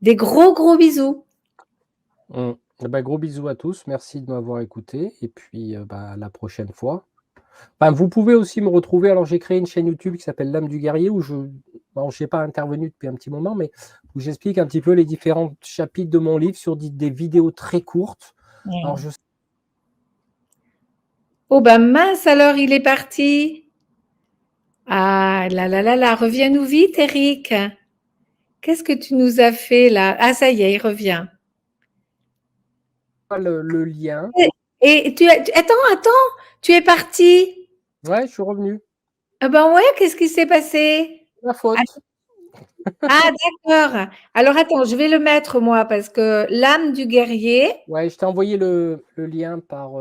Speaker 1: Des gros, gros bisous.
Speaker 2: Mmh. Et bah, gros bisous à tous. Merci de m'avoir écouté et puis, bah, à la prochaine fois. Enfin, vous pouvez aussi me retrouver alors j'ai créé une chaîne YouTube qui s'appelle L'âme du guerrier où j'ai pas intervenu depuis un petit moment, mais où j'explique un petit peu les différents chapitres de mon livre sur des vidéos très courtes. Alors je
Speaker 1: Oh ben mince, alors il est parti. Ah là là là là, reviens-nous vite, Eric. Qu'est-ce que tu nous as fait là? Ah, ça y est, il revient.
Speaker 2: pas le lien.
Speaker 1: Et attends, tu es parti.
Speaker 2: Ouais, je suis revenu.
Speaker 1: Ah ben ouais, qu'est-ce qui s'est passé?
Speaker 2: Ma
Speaker 1: Ah,
Speaker 2: faute.
Speaker 1: ah, d'accord. Alors attends, je vais le mettre moi parce que l'âme du guerrier.
Speaker 2: Ouais, je t'ai envoyé le lien par,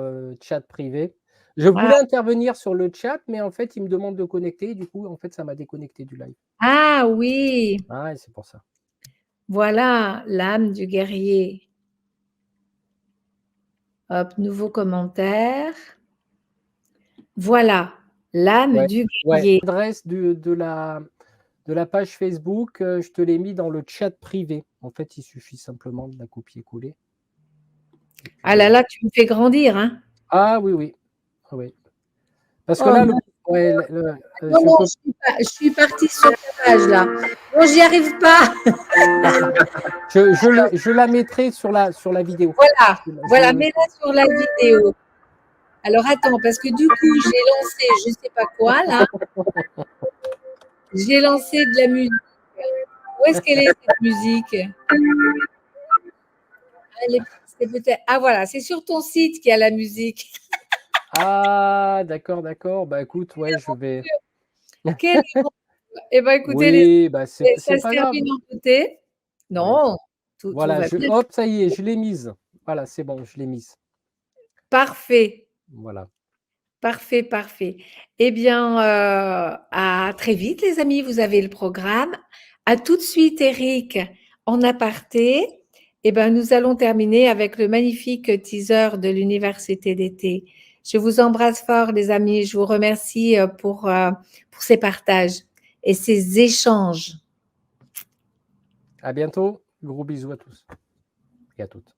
Speaker 2: chat privé. Je
Speaker 1: Ah,
Speaker 2: voulais intervenir sur le chat, mais en fait, il me demande de connecter, du coup, en fait, ça m'a déconnecté du live.
Speaker 1: ah oui,
Speaker 2: Ah ouais, c'est pour ça.
Speaker 1: voilà, l'âme du guerrier. Hop, nouveau commentaire. Voilà, l'âme
Speaker 2: Ouais,
Speaker 1: du
Speaker 2: ouais.
Speaker 1: guerrier.
Speaker 2: L'adresse de la page Facebook, je te l'ai mis dans le chat privé. En fait, il suffit simplement de la copier-coller et puis
Speaker 1: Ah là
Speaker 2: voilà.
Speaker 1: là, tu me fais grandir, hein.
Speaker 2: Ah oui, oui. Ah oui. Parce que
Speaker 1: Oh
Speaker 2: là,
Speaker 1: non,
Speaker 2: ouais,
Speaker 1: non,
Speaker 2: je
Speaker 1: non,
Speaker 2: peux
Speaker 1: je suis partie sur ta page là. Bon, j'y arrive pas.
Speaker 2: je la mettrai sur la vidéo.
Speaker 1: Voilà, voilà,
Speaker 2: Je
Speaker 1: mets-la sur la vidéo. Alors attends, parce que du coup, j'ai lancé je sais pas quoi là. J'ai lancé de la musique. Où est-ce qu'elle est cette musique? Elle est, c'est peut-être. Ah voilà, c'est sur ton site qu'il y a la musique.
Speaker 2: Ah d'accord, d'accord. Bah, écoute, ouais, je vais
Speaker 1: Quelle erreur. Eh ben écoutez,
Speaker 2: oui, bah,
Speaker 1: ça
Speaker 2: c'est
Speaker 1: se
Speaker 2: pas grave.
Speaker 1: termine en beauté.
Speaker 2: Ouais.
Speaker 1: Non, tout
Speaker 2: Voilà,
Speaker 1: va bien.
Speaker 2: hop, ça y est, je l'ai mise. Voilà, c'est bon, je l'ai mise.
Speaker 1: Parfait.
Speaker 2: Voilà.
Speaker 1: Parfait, parfait. Eh bien, à très vite les amis, vous avez le programme. À tout de suite Eric, en aparté. Eh ben, nous allons terminer avec le magnifique teaser de l'université d'été. Je vous embrasse fort les amis, je vous remercie pour ces partages et ces échanges.
Speaker 2: À bientôt. Gros bisous à tous et à toutes.